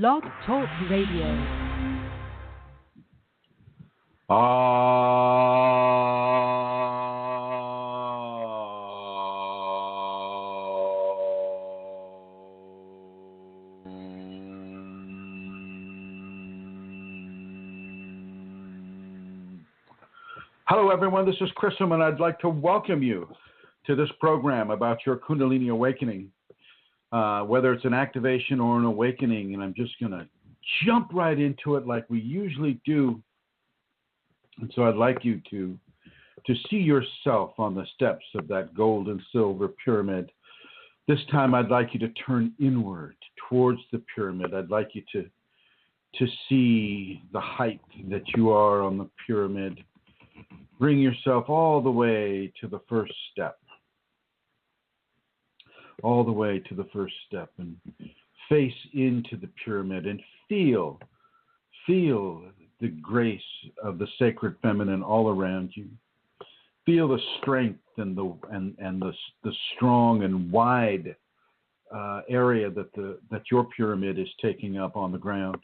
Blog Talk Radio. Hello, everyone. This is Chrism, and I'd like to welcome you to this program about your Kundalini awakening, whether it's an activation or an awakening. And I'm just going to jump right into it like we usually do. And so I'd like you to see yourself on the steps of that gold and silver pyramid. This time I'd like you to turn inward towards the pyramid. I'd like you to see the height that you are on the pyramid. Bring yourself all the way to the first step. All the way to the first step, and face into the pyramid and feel the grace of the sacred feminine all around you. Feel the strength and the strong and wide area that your pyramid is taking up on the ground.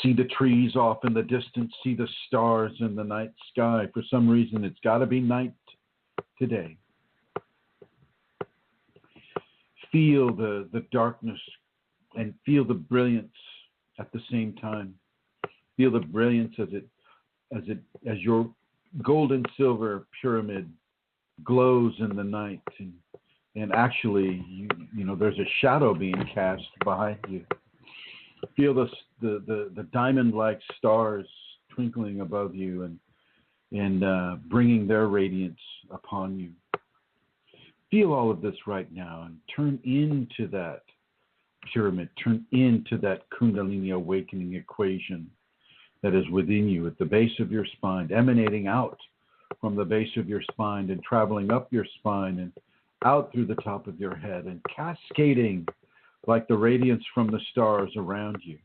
See the trees off in the distance. See the stars in the night sky. For some reason, it's got to be night today. Feel the darkness and feel the brilliance at the same time. Feel the brilliance as your gold and silver pyramid glows in the night, and actually, you know, there's a shadow being cast behind you. Feel the diamond-like stars twinkling above you and bringing their radiance upon you. Feel all of this right now and turn into that pyramid, turn into that Kundalini awakening equation that is within you at the base of your spine, emanating out from the base of your spine and traveling up your spine and out through the top of your head and cascading like the radiance from the stars around you.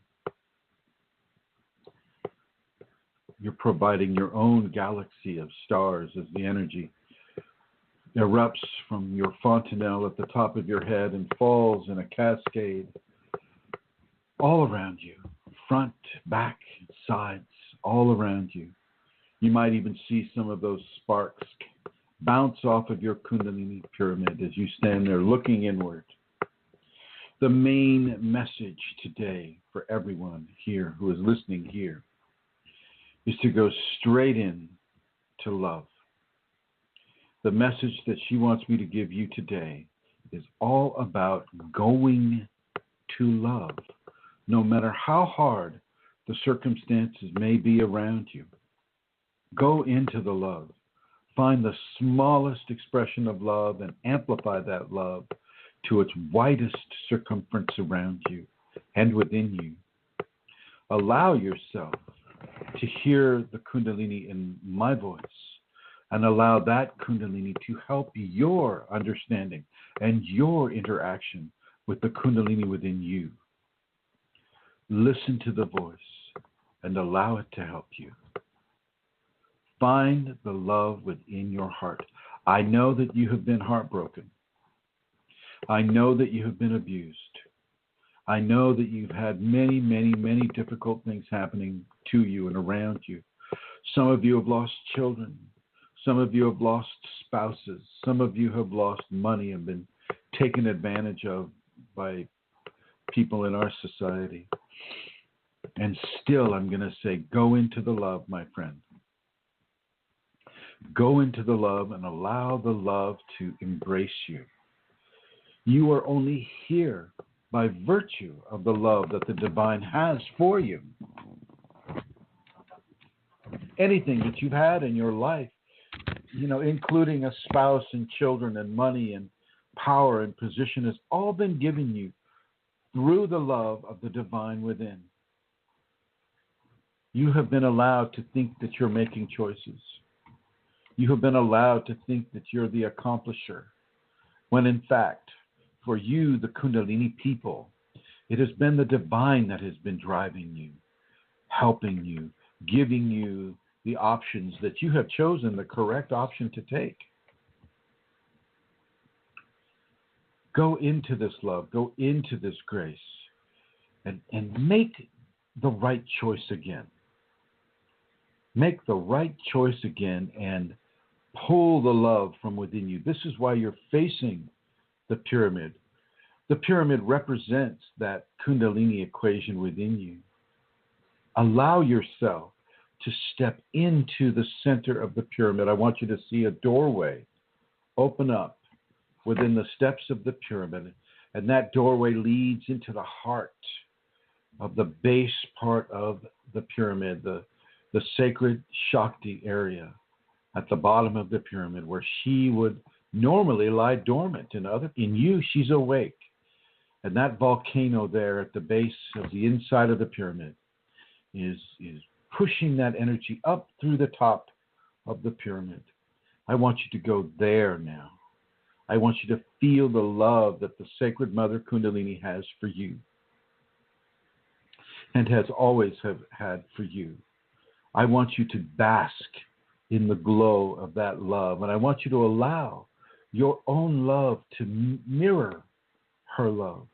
You're providing your own galaxy of stars as the energy erupts from your fontanelle at the top of your head and falls in a cascade all around you, front, back, sides, all around you. You might even see some of those sparks bounce off of your Kundalini pyramid as you stand there looking inward. The main message today for everyone here who is listening here is to go straight in to love. The message that she wants me to give you today is all about going to love, no matter how hard the circumstances may be around you. Go into the love. Find the smallest expression of love and amplify that love to its widest circumference around you and within you. Allow yourself to hear the Kundalini in my voice and allow that Kundalini to help your understanding and your interaction with the Kundalini within you. Listen to the voice and allow it to help you. Find the love within your heart. I know that you have been heartbroken. I know that you have been abused. I know that you've had many, many, many difficult things happening to you and around you. Some of you have lost children. Some of you have lost spouses. Some of you have lost money and been taken advantage of by people in our society. And still, I'm going to say, go into the love, my friend. Go into the love and allow the love to embrace you. You are only here by virtue of the love that the divine has for you. Anything that you've had in your life, you know, including a spouse and children and money and power and position, has all been given you through the love of the divine within. You have been allowed to think that you're making choices. You have been allowed to think that you're the accomplisher, when in fact, for you, the Kundalini people, it has been the divine that has been driving you, helping you, giving you the options that you have chosen the correct option to take. Go into this love, go into this grace, and make the right choice again. Make the right choice again and pull the love from within you. This is why you're facing the pyramid. The pyramid represents that Kundalini equation within you. Allow yourself to step into the center of the pyramid. I want you to see a doorway open up within the steps of the pyramid, and that doorway leads into the heart of the base part of the pyramid, the sacred Shakti area at the bottom of the pyramid, where she would normally lie dormant. In you, she's awake. And that volcano there at the base of the inside of the pyramid is pushing that energy up through the top of the pyramid. I want you to go there now. I want you to feel the love that the Sacred Mother Kundalini has for you and has always had for you. I want you to bask in the glow of that love, and I want you to allow your own love to mirror her love.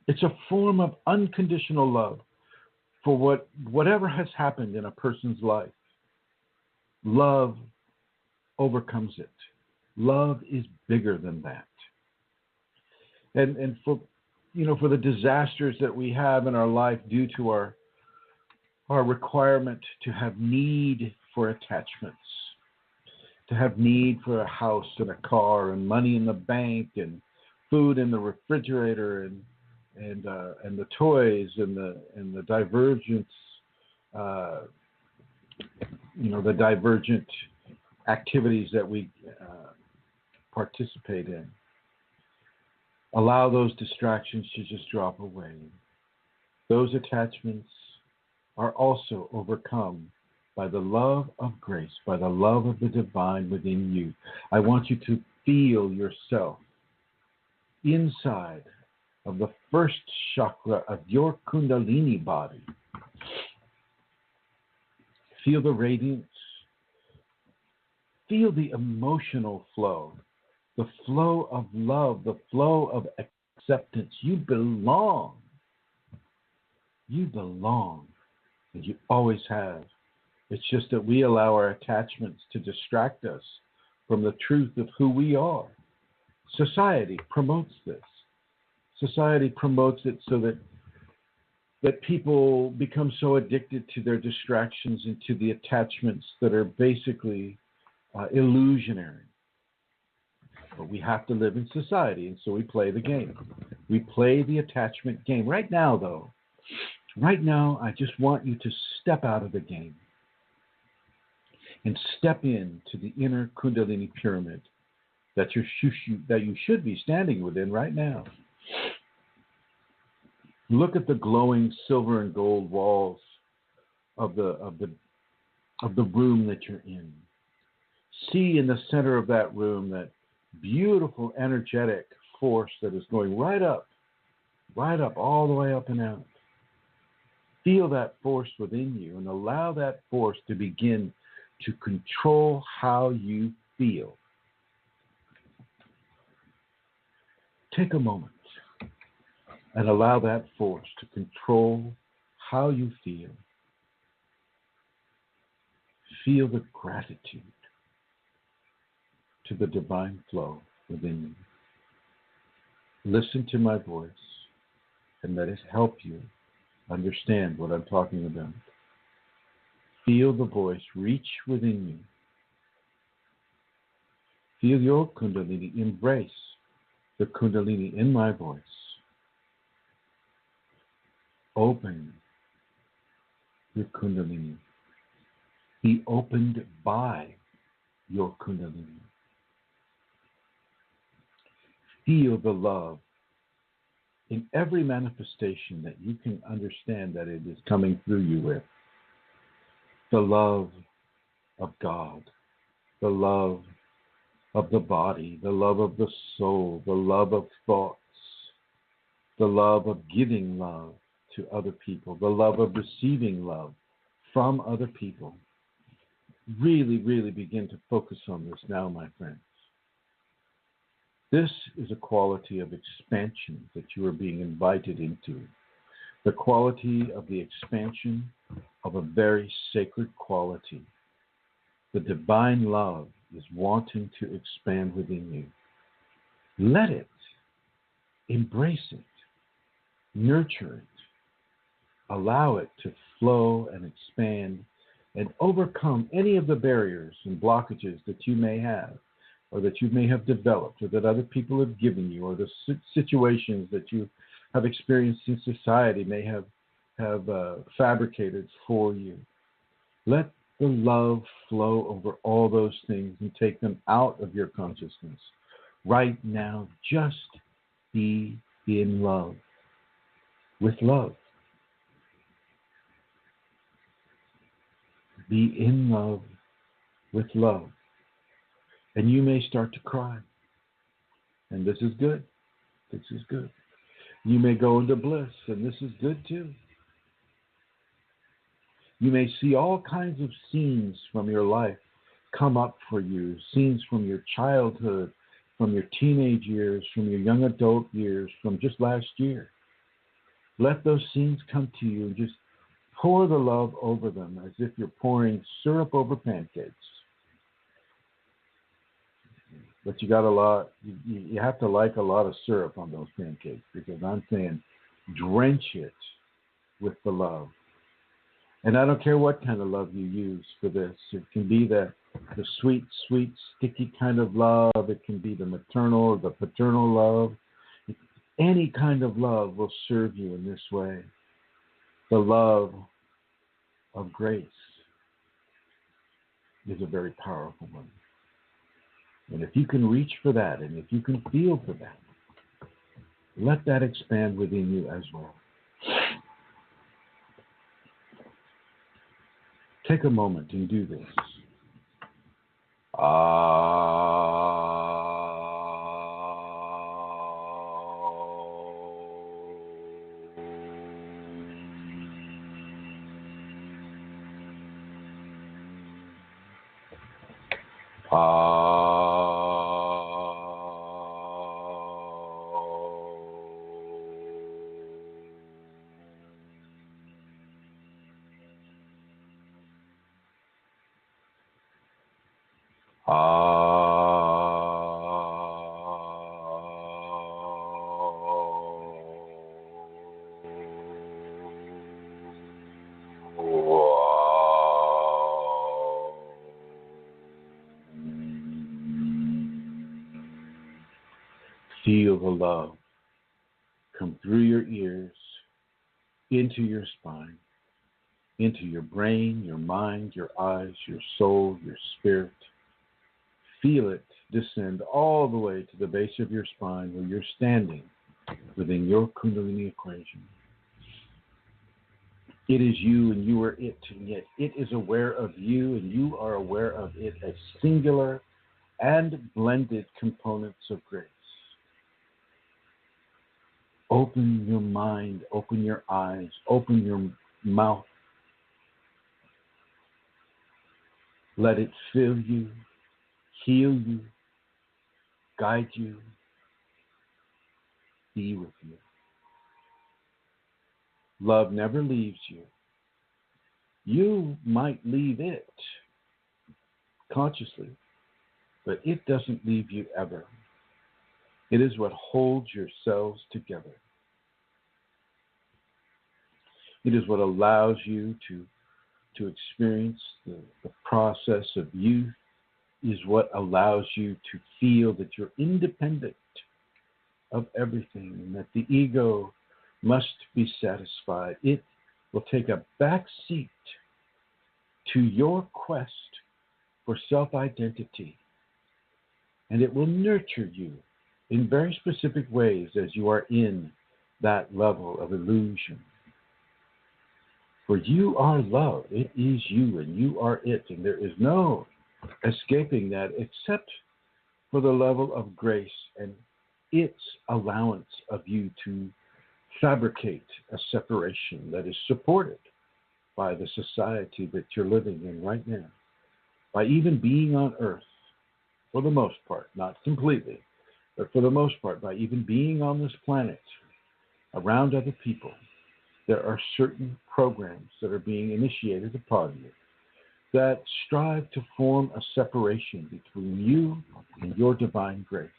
It's a form of unconditional love for whatever has happened in a person's life. Love overcomes it. Love is bigger than that. And for the disasters that we have in our life due to our requirement to have need for attachments, to have need for a house and a car and money in the bank and food in the refrigerator and the toys and the divergence, the divergent activities that we participate in. Allow those distractions to just drop away. Those attachments are also overcome by the love of grace, by the love of the divine within you. I want you to feel yourself inside of the first chakra of your Kundalini body. Feel the radiance. Feel the emotional flow, the flow of love, the flow of acceptance. You belong. You belong, and you always have. It's just that we allow our attachments to distract us from the truth of who we are. Society promotes this. Society promotes it so that people become so addicted to their distractions and to the attachments that are basically illusionary. But we have to live in society, and so we play the game. We play the attachment game. Right now, I just want you to step out of the game and step into the inner Kundalini pyramid that you should be standing within right now. Look at the glowing silver and gold walls of the room that you're in. See in the center of that room that beautiful energetic force that is going right up, all the way up and out. Feel that force within you and allow that force to begin to control how you feel. Take a moment and allow that force to control how you feel. Feel the gratitude to the divine flow within you. Listen to my voice and let it help you understand what I'm talking about. Feel the voice reach within you. Feel your Kundalini embrace the Kundalini in my voice. Open your Kundalini. Be opened by your Kundalini. Feel the love in every manifestation that you can understand that it is coming through you with. The love of God, the love of the body, the love of the soul, the love of thoughts, the love of giving love to other people, the love of receiving love from other people. Really, really begin to focus on this now, my friends. This is a quality of expansion that you are being invited into. the quality of the expansion of a very sacred quality. The divine love is wanting to expand within you. Let it. Embrace it. Nurture it. Allow it to flow and expand and overcome any of the barriers and blockages that you may have, or that you may have developed, or that other people have given you, or the situations that you have experienced in society may have fabricated for you. Let the love flow over all those things and take them out of your consciousness. Right now, just be in love, with love. Be in love with love. And you may start to cry. And this is good. This is good. You may go into bliss, and this is good too. You may see all kinds of scenes from your life come up for you, scenes from your childhood, from your teenage years, from your young adult years, from just last year. Let those scenes come to you and just pour the love over them as if you're pouring syrup over pancakes. But you got a lot, you have to like a lot of syrup on those pancakes, because I'm saying drench it with the love. And I don't care what kind of love you use for this. It can be the sweet, sweet, sticky kind of love. It can be the maternal or the paternal love. Any kind of love will serve you in this way. The love of grace is a very powerful one. And if you can reach for that, and if you can feel for that, let that expand within you as well. Take a moment and do this. Feel the love come through your ears, into your spine, into your brain, your mind, your eyes, your soul, your spirit. Feel it descend all the way to the base of your spine where you're standing within your Kundalini equation. It is you and you are it, and yet it is aware of you and you are aware of it as singular and blended components of grace. Open your mind, open your eyes, open your mouth. Let it fill you, heal you, guide you, be with you. Love never leaves you. You might leave it consciously, but it doesn't leave you ever. It is what holds yourselves together. It is what allows you to experience the process of youth, is what allows you to feel that you're independent of everything and that the ego must be satisfied. It will take a back seat to your quest for self-identity, and it will nurture you in very specific ways as you are in that level of illusion. For you are love. It is you and you are it. And there is no escaping that except for the level of grace and its allowance of you to fabricate a separation that is supported by the society that you're living in right now. By even being on earth, for the most part, not completely, but for the most part, by even being on this planet around other people, there are certain programs that are being initiated upon you that strive to form a separation between you and your divine grace.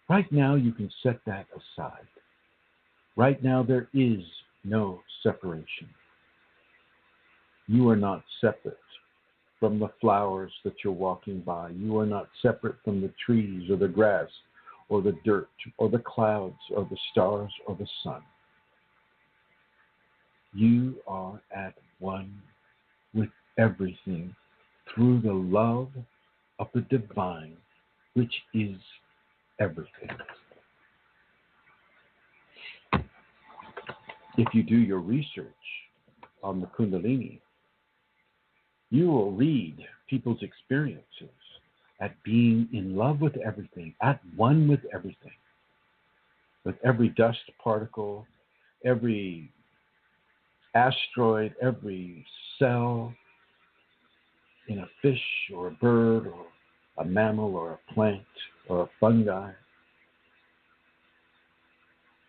Right now, you can set that aside. Right now, there is no separation. You are not separate from the flowers that you're walking by. You are not separate from the trees or the grass or the dirt or the clouds or the stars or the sun. You are at one with everything through the love of the divine, which is everything. If you do your research on the Kundalini, you will read people's experiences at being in love with everything, at one with everything, with every dust particle, every asteroid, every cell in a fish or a bird or a mammal or a plant or a fungi,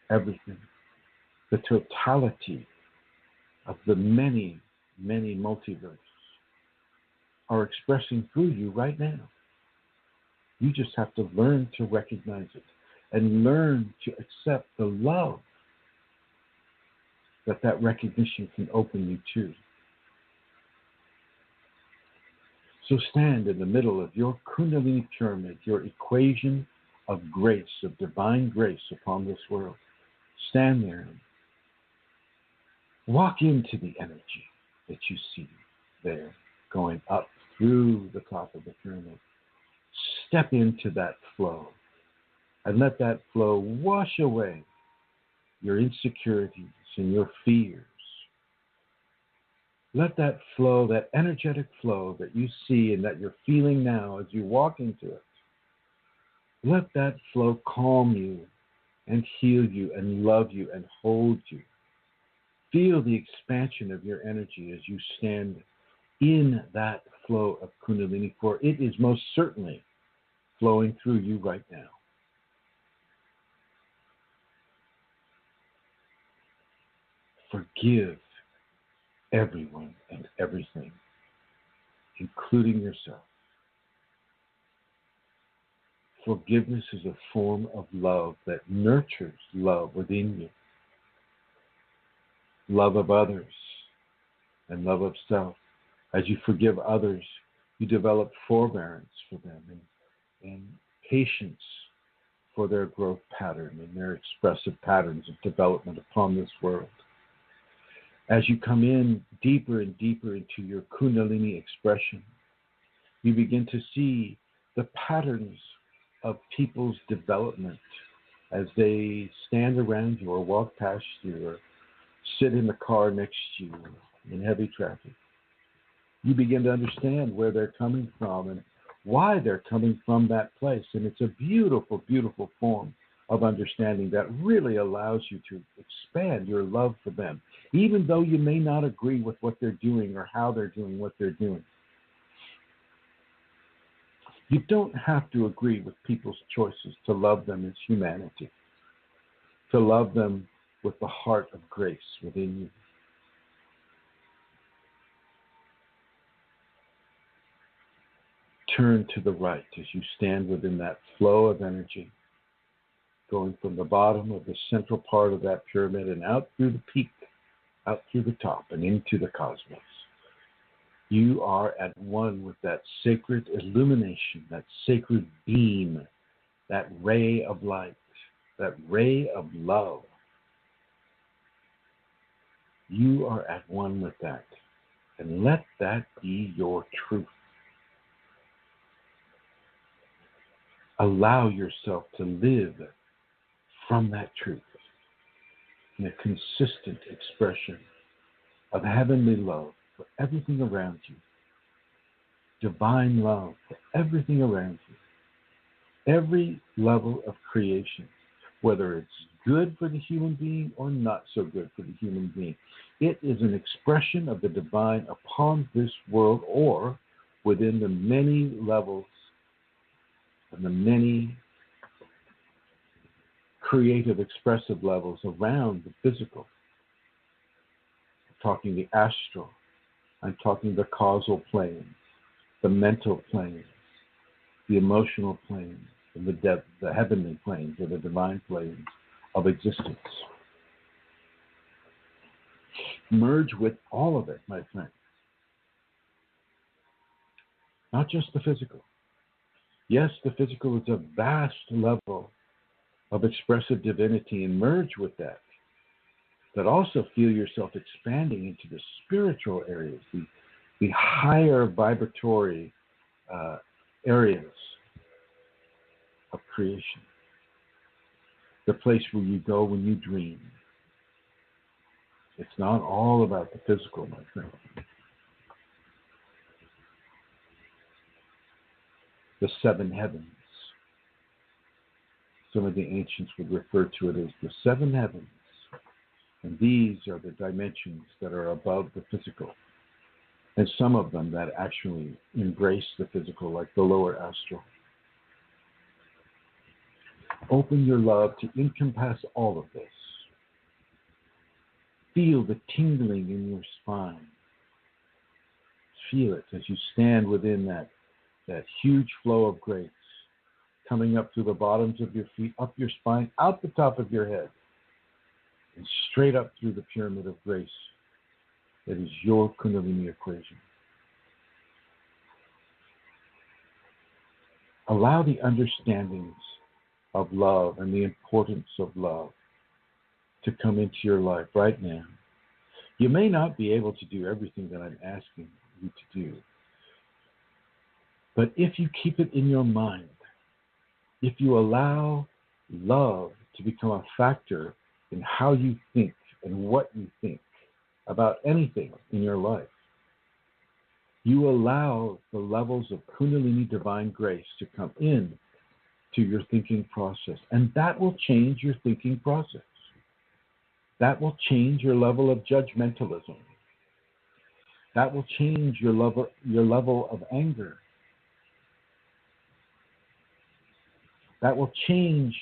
everything. The totality of the many, many multiverses are expressing through you right now. You just have to learn to recognize it and learn to accept the love that recognition can open you to. So stand in the middle of your Kundalini pyramid, your equation of grace, of divine grace upon this world. Stand there and walk into the energy that you see there going up through the top of the pyramid. Step into that flow and let that flow wash away your insecurities and your fears. Let that flow, that energetic flow that you see and that you're feeling now as you walk into it, let that flow calm you and heal you and love you and hold you. Feel the expansion of your energy as you stand in that flow of Kundalini, for it is most certainly flowing through you right now. Forgive everyone and everything, including yourself. Forgiveness is a form of love that nurtures love within you. Love of others and love of self. As you forgive others, you develop forbearance for them and patience for their growth pattern and their expressive patterns of development upon this world. As you come in deeper and deeper into your Kundalini expression, you begin to see the patterns of people's development as they stand around you or walk past you or sit in the car next to you in heavy traffic. You begin to understand where they're coming from and why they're coming from that place. And it's a beautiful, beautiful form of understanding that really allows you to expand your love for them, even though you may not agree with what they're doing or how they're doing what they're doing. You don't have to agree with people's choices to love them as humanity, to love them with the heart of grace within you. Turn to the right as you stand within that flow of energy, going from the bottom of the central part of that pyramid and out through the peak, out through the top and into the cosmos. You are at one with that sacred illumination, that sacred beam, that ray of light, that ray of love. You are at one with that. And let that be your truth. Allow yourself to live from that truth in a consistent expression of heavenly love for everything around you, divine love for everything around you, every level of creation, whether it's good for the human being or not so good for the human being. It is an expression of the divine upon this world or within the many levels and the many creative expressive levels around the physical. talking the astral. I'm talking the causal plane, the mental plane, the emotional plane, and the heavenly planes, or the divine planes of existence. Merge with all of it, my friend. Not just the physical. Yes, the physical is a vast level of expressive divinity, and merge with that. But also feel yourself expanding into the spiritual areas, the higher vibratory areas of creation. The place where you go when you dream. It's not all about the physical, my friend. The seven heavens. Some of the ancients would refer to it as the seven heavens. And these are the dimensions that are above the physical. And some of them that actually embrace the physical, like the lower astral. Open your love to encompass all of this. Feel the tingling in your spine. Feel it as you stand within that huge flow of grace, coming up through the bottoms of your feet, up your spine, out the top of your head, and straight up through the pyramid of grace that is your Kunalini equation. Allow the understandings of love and the importance of love to come into your life right now. You may not be able to do everything that I'm asking you to do, but if you keep it in your mind, if you allow love to become a factor in how you think and what you think about anything in your life, you allow the levels of Kundalini divine grace to come in to your thinking process. And that will change your thinking process. That will change your level of judgmentalism. That will change your level of anger. That will change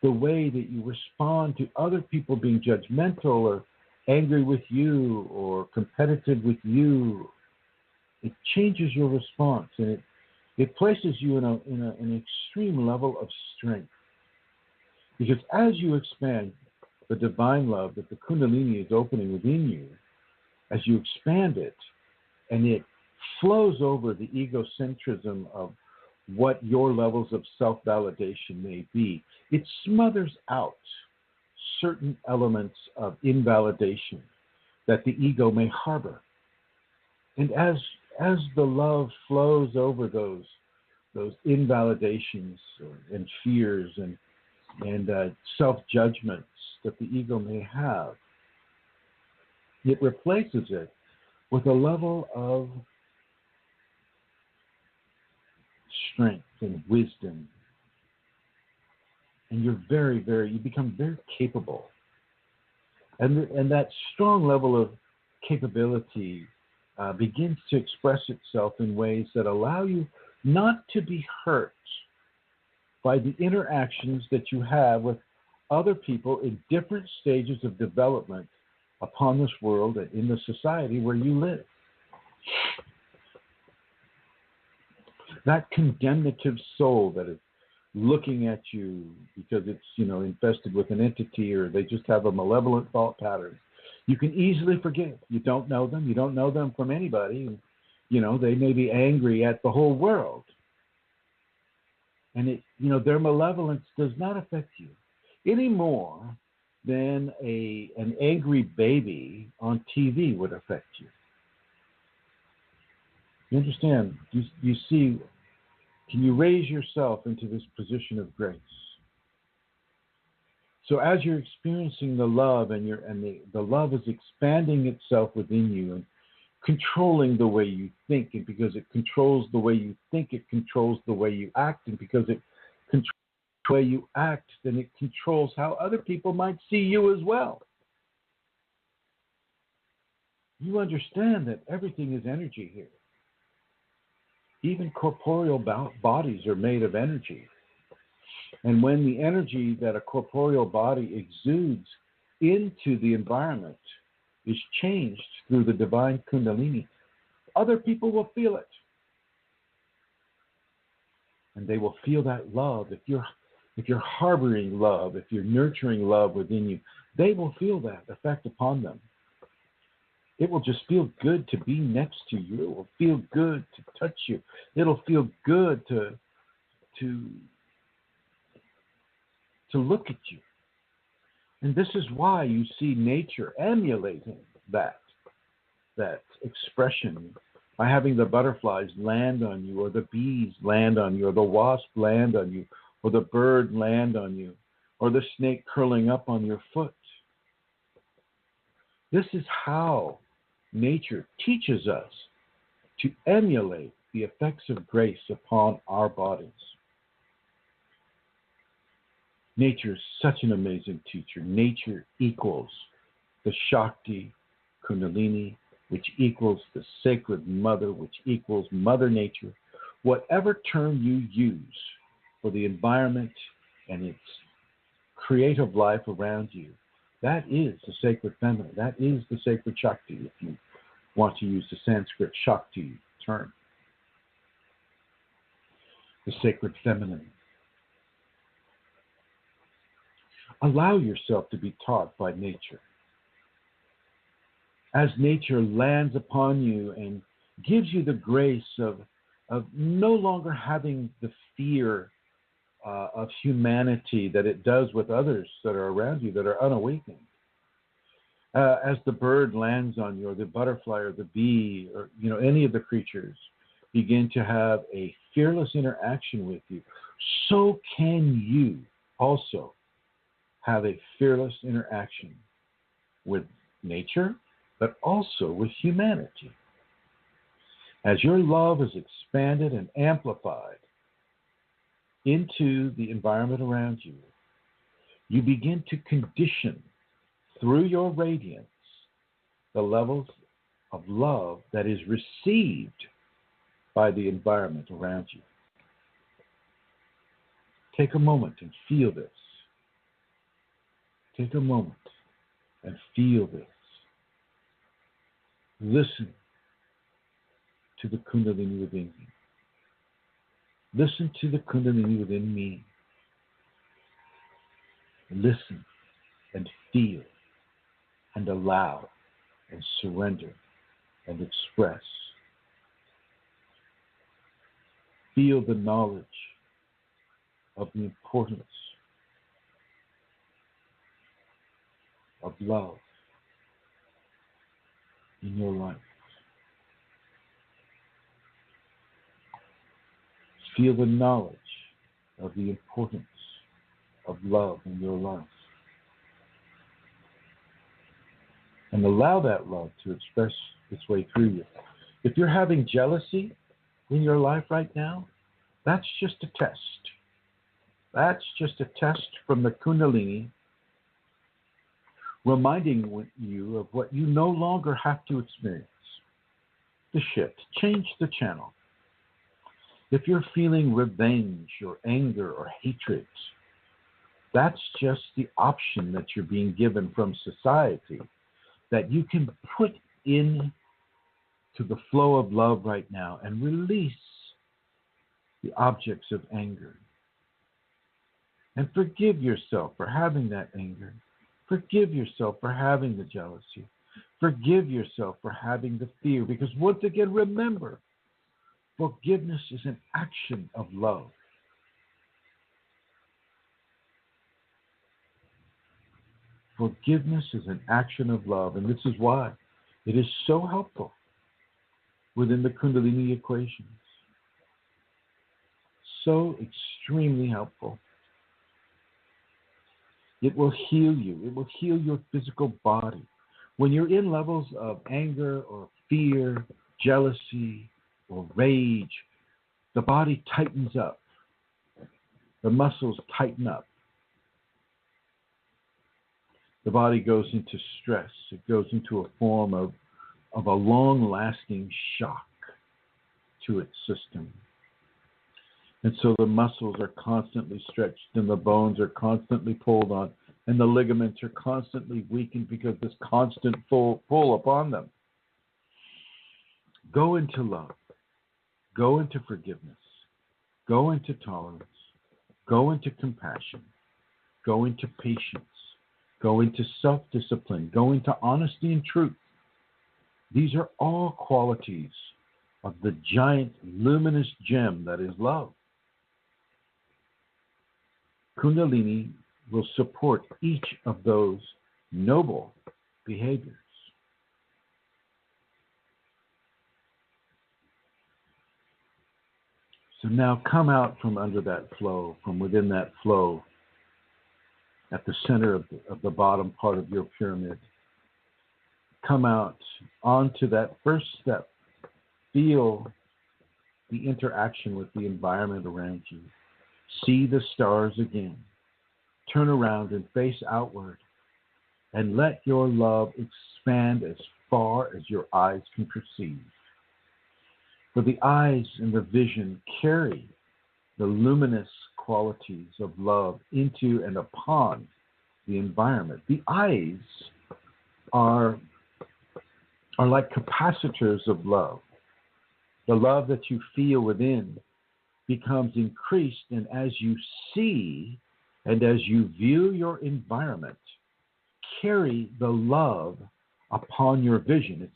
the way that you respond to other people being judgmental or angry with you or competitive with you. It changes your response, and it places you in an extreme level of strength. Because as you expand the divine love that the Kundalini is opening within you, as you expand it, and it flows over the egocentrism of what your levels of self-validation may be, it smothers out certain elements of invalidation that the ego may harbor. And as the love flows over those invalidations and fears and self-judgments that the ego may have, it replaces it with a level of strength and wisdom. And you become very capable. And that strong level of capability begins to express itself in ways that allow you not to be hurt by the interactions that you have with other people in different stages of development upon this world and in the society where you live. That condemnative soul that is looking at you because it's, infested with an entity, or they just have a malevolent thought pattern, you can easily forgive. You don't know them. You don't know them from anybody. They may be angry at the whole world. And their malevolence does not affect you any more than an angry baby on TV would affect you. You understand? You see, can you raise yourself into this position of grace? So as you're experiencing the love and the love is expanding itself within you and controlling the way you think, and because it controls the way you think, it controls the way you act, and because it controls the way you act, then it controls how other people might see you as well. You understand that everything is energy here. Even corporeal bodies are made of energy. And when the energy that a corporeal body exudes into the environment is changed through the divine Kundalini, other people will feel it. And they will feel that love. If you're harboring love, if you're nurturing love within you, they will feel that effect upon them. It will just feel good to be next to you. It will feel good to touch you. It'll feel good to look at you. And this is why you see nature emulating that expression by having the butterflies land on you, or the bees land on you, or the wasp land on you, or the bird land on you, or the snake curling up on your foot. This is how nature teaches us to emulate the effects of grace upon our bodies. Nature is such an amazing teacher. Nature equals the Shakti, Kundalini, which equals the Sacred Mother, which equals Mother Nature. Whatever term you use for the environment and its creative life around you, that is the Sacred Feminine. That is the Sacred Shakti, if you want to use the Sanskrit Shakti term. The Sacred Feminine. Allow yourself to be taught by nature. As nature lands upon you and gives you the grace of no longer having the fear of humanity that it does with others that are around you that are unawakened. As the bird lands on you, or the butterfly, or the bee, or any of the creatures begin to have a fearless interaction with you, so can you also have a fearless interaction with nature, but also with humanity. As your love is expanded and amplified into the environment around you, you begin to condition through your radiance the levels of love that is received by the environment around you. Take a moment and feel this. Take a moment and feel this. Listen to the Kundalini within you. Listen to the Kundalini within me. Listen and feel and allow and surrender and express. Feel the knowledge of the importance of love in your life. Feel the knowledge of the importance of love in your life. And allow that love to express its way through you. If you're having jealousy in your life right now, that's just a test. That's just a test from the Kundalini, reminding you of what you no longer have to experience. The shift. Change the channel. If you're feeling revenge or anger or hatred, that's just the option that you're being given from society that you can put in to the flow of love right now and release the objects of anger. And forgive yourself for having that anger. Forgive yourself for having the jealousy. Forgive yourself for having the fear. Because once again, remember, forgiveness is an action of love. Forgiveness is an action of love. And this is why it is so helpful within the Kundalini equations. So extremely helpful. It will heal you. It will heal your physical body. When you're in levels of anger or fear, jealousy, or rage, the body tightens up. The muscles tighten up. The body goes into stress. It goes into a form of a long-lasting shock to its system. And so the muscles are constantly stretched and the bones are constantly pulled on and the ligaments are constantly weakened because this constant pull upon them. Go into love. Go into forgiveness. Go into tolerance. Go into compassion. Go into patience. Go into self-discipline. Go into honesty and truth. These are all qualities of the giant luminous gem that is love. Kundalini will support each of those noble behaviors. So now come out from under that flow, from within that flow, at the center of the bottom part of your pyramid. Come out onto that first step. Feel the interaction with the environment around you. See the stars again. Turn around and face outward. And let your love expand as far as your eyes can perceive. For the eyes and the vision carry the luminous qualities of love into and upon the environment. The eyes are like capacitors of love. The love that you feel within becomes increased, and as you see and as you view your environment, carry the love upon your vision.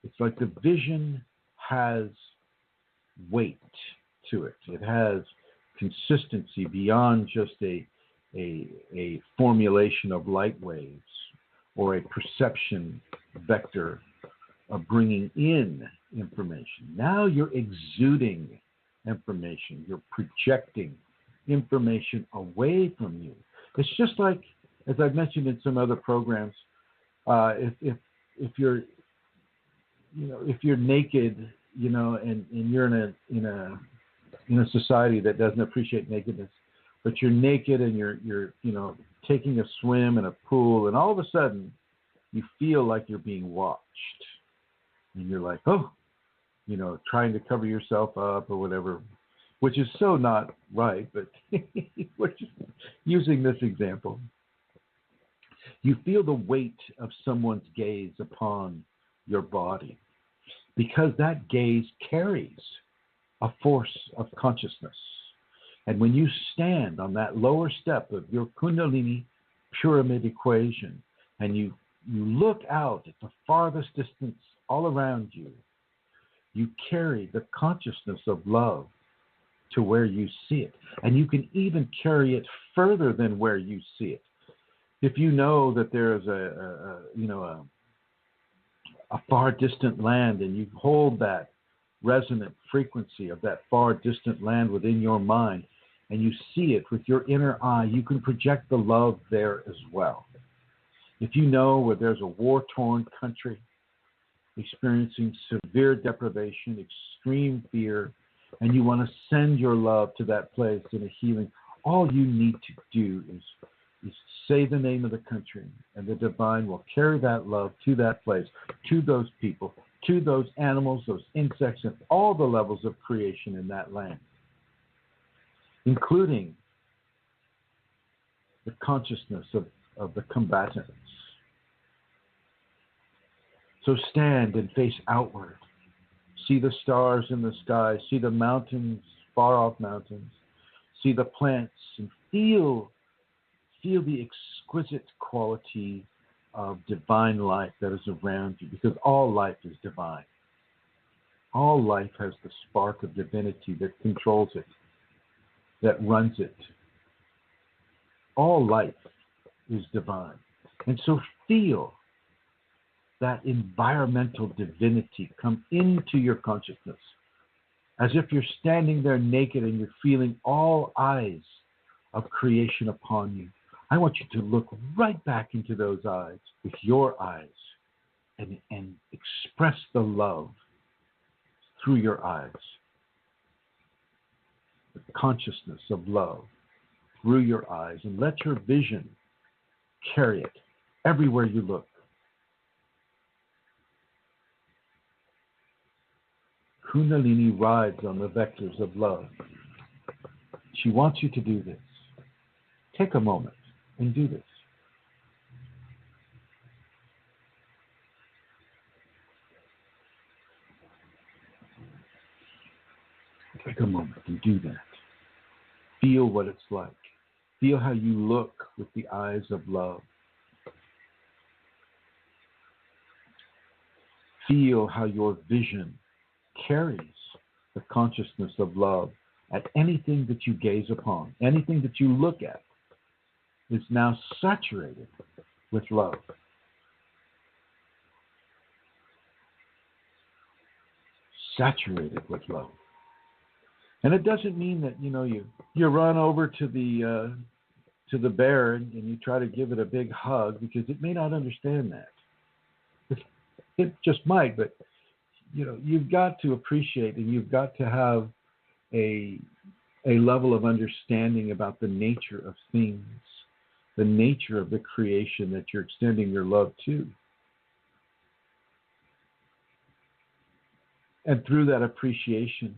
It's like the vision has weight to it. It has consistency beyond just a formulation of light waves or a perception vector of bringing in information. Now you're exuding information. You're projecting information away from you. It's just like, as I've mentioned in some other programs, if you're naked, and you're in a society that doesn't appreciate nakedness, but you're naked and you're taking a swim in a pool, and all of a sudden you feel like you're being watched, and you're like, trying to cover yourself up or whatever, which is so not right, but we're just using this example. You feel the weight of someone's gaze upon your body because that gaze carries a force of consciousness. And when you stand on that lower step of your Kundalini pyramid equation and you look out at the farthest distance all around you, you carry the consciousness of love to where you see it. And you can even carry it further than where you see it. If you know that there is a far distant land, and you hold that resonant frequency of that far distant land within your mind, and you see it with your inner eye, you can project the love there as well. If you know where there's a war-torn country experiencing severe deprivation, extreme fear, and you want to send your love to that place in a healing, all you need to do is say the name of the country, and the divine will carry that love to that place, to those people, to those animals, those insects, and all the levels of creation in that land, including the consciousness of the combatants. So stand and face outward. See the stars in the sky. See the mountains, far off mountains. See the plants, and feel the exquisite quality of divine life that is around you, because all life is divine. All life has the spark of divinity that controls it, that runs it. All life is divine. And so feel that environmental divinity come into your consciousness, as if you're standing there naked and you're feeling all eyes of creation upon you. I want you to look right back into those eyes with your eyes and express the love through your eyes. The consciousness of love through your eyes, and let your vision carry it everywhere you look. Kunalini rides on the vectors of love. She wants you to do this. Take a moment and do this. Take a moment and do that. Feel what it's like. Feel how you look with the eyes of love. Feel how your vision carries the consciousness of love at anything that you gaze upon, anything that you look at is now saturated with love. Saturated with love. And it doesn't mean that, you run over to the bear and you try to give it a big hug, because it may not understand that. It just might, but you've got to appreciate, and you've got to have a level of understanding about the nature of things, the nature of the creation that you're extending your love to. And through that appreciation,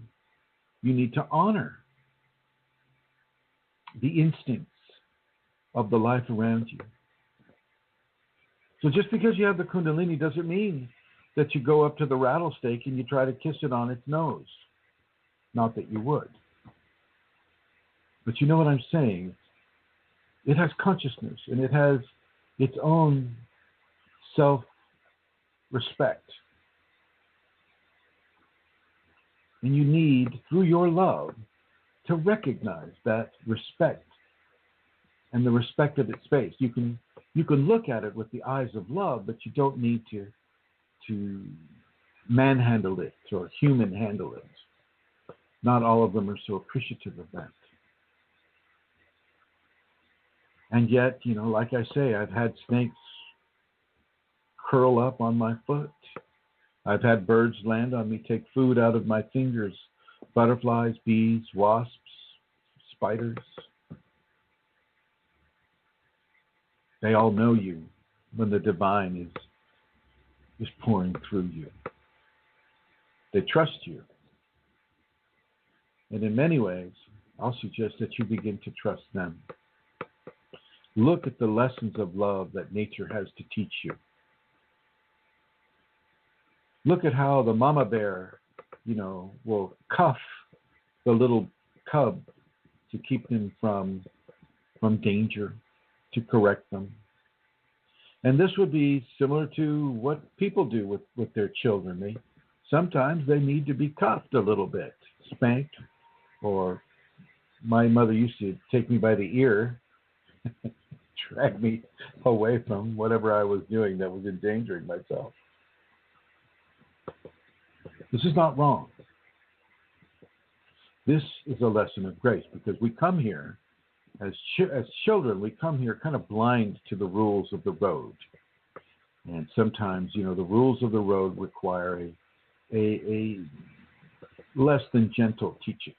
you need to honor the instincts of the life around you. So just because you have the Kundalini doesn't mean that you go up to the rattlesnake and you try to kiss it on its nose. Not that you would. But you know what I'm saying? It has consciousness, and it has its own self-respect. And you need, through your love, to recognize that respect and the respect of its space. You can look at it with the eyes of love, but you don't need to manhandle it or human handle it. Not all of them are so appreciative of that. And yet, like I say, I've had snakes curl up on my foot. I've had birds land on me, take food out of my fingers, butterflies, bees, wasps, spiders. They all know you when the divine is pouring through you. They trust you. And in many ways, I'll suggest that you begin to trust them. Look at the lessons of love that nature has to teach you. Look at how the mama bear, will cuff the little cub to keep them from danger, to correct them. And this would be similar to what people do with their children. Sometimes they need to be cuffed a little bit, spanked, or my mother used to take me by the ear, drag me away from whatever I was doing that was endangering myself. This is not wrong. This is a lesson of grace, because we come here as children, we come here kind of blind to the rules of the road. And sometimes, the rules of the road require a less than gentle teaching.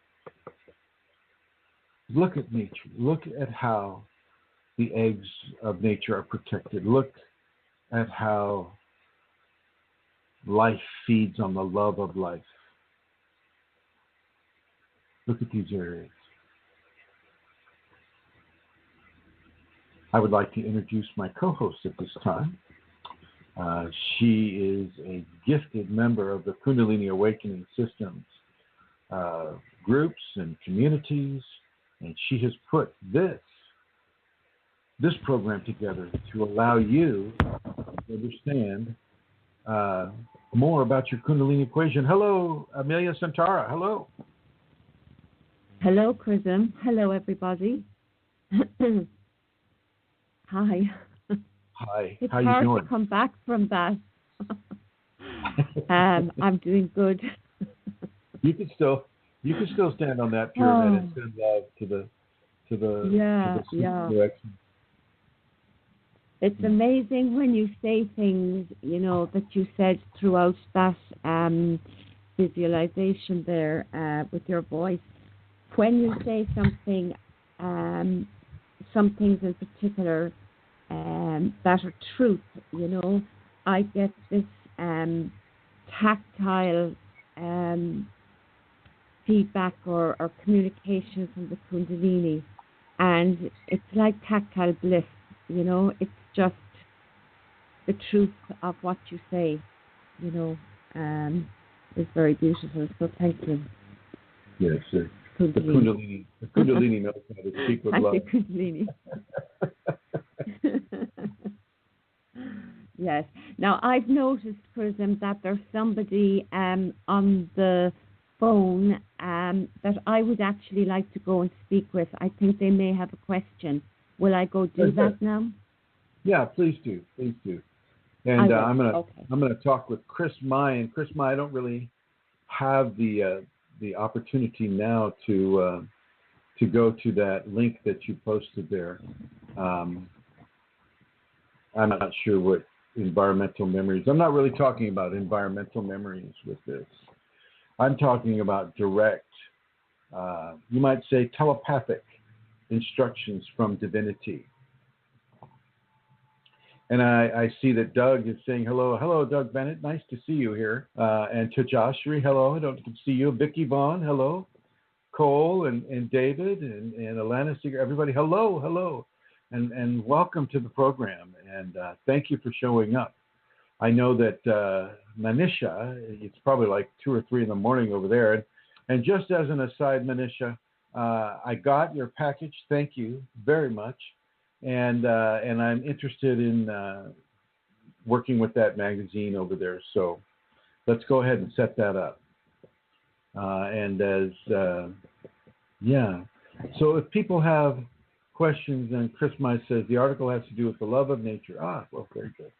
Look at nature. Look at how the eggs of nature are protected. Look at how life feeds on the love of life. Look at these areas. I would like to introduce my co-host at this time. She is a gifted member of the Kundalini Awakening Systems groups and communities, and she has put this program together to allow you to understand more about your Kundalini equation. Hello, Amelia Santara. Hello. Hello, Chrism. Hello, everybody. Hi. Hi. It's How you hard doing? to come back from that. I'm doing good. You can still stand on that pyramid and send love to the direction. It's amazing when you say things, that you said throughout that visualization there with your voice. When you say something, some things in particular that are truth, I get this tactile feedback or communication from the Kundalini, and it's like tactile bliss, it's just the truth of what you say, is very beautiful. So thank you. Yes, sir. The Kundalini knows how to speak with love. Thank you, Kundalini. Yes. Now, I've noticed, Chrism, that there's somebody on the phone that I would actually like to go and speak with. I think they may have a question. Will I go do that now? Yeah, please do. Please do. And I'm gonna talk with Chrism. And Chrism, I don't really have the opportunity now to go to that link that you posted there. I'm not sure what environmental memories. I'm not really talking about environmental memories with this. I'm talking about direct, you might say telepathic instructions from divinity. And I see that Doug is saying hello. Hello, Doug Bennett. Nice to see you here. And Tajashri, hello. I don't see you. Vicky Vaughn, hello. Cole and David and Alana Seeger, everybody, hello. And welcome to the program. And thank you for showing up. I know that Manisha, it's probably like 2 or 3 in the morning over there. And just as an aside, Manisha, I got your package. Thank you very much. And I'm interested in working with that magazine over there. So let's go ahead and set that up. So if people have questions, and Chris Mice says the article has to do with the love of nature. Well, very good.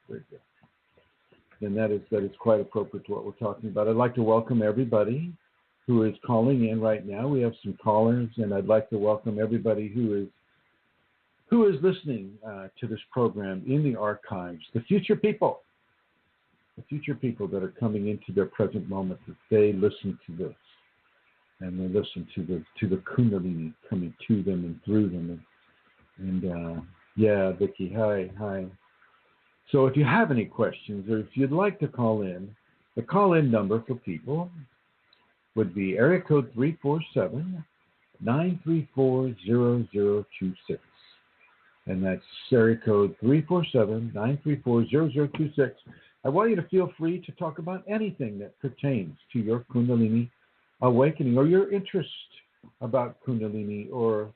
Then that is quite appropriate to what we're talking about. I'd like to welcome everybody who is calling in right now. We have some callers, and I'd like to welcome everybody who is listening to this program in the archives, the future people that are coming into their present moment, that they listen to this, and they listen to the Kunalini coming to them and through them. And Vicky, hi. So if you have any questions, or if you'd like to call in, the call-in number for people would be area code 347-934-0026. And that's area code 347-934-0026. I want you to feel free to talk about anything that pertains to your Kundalini awakening, or your interest about Kundalini, or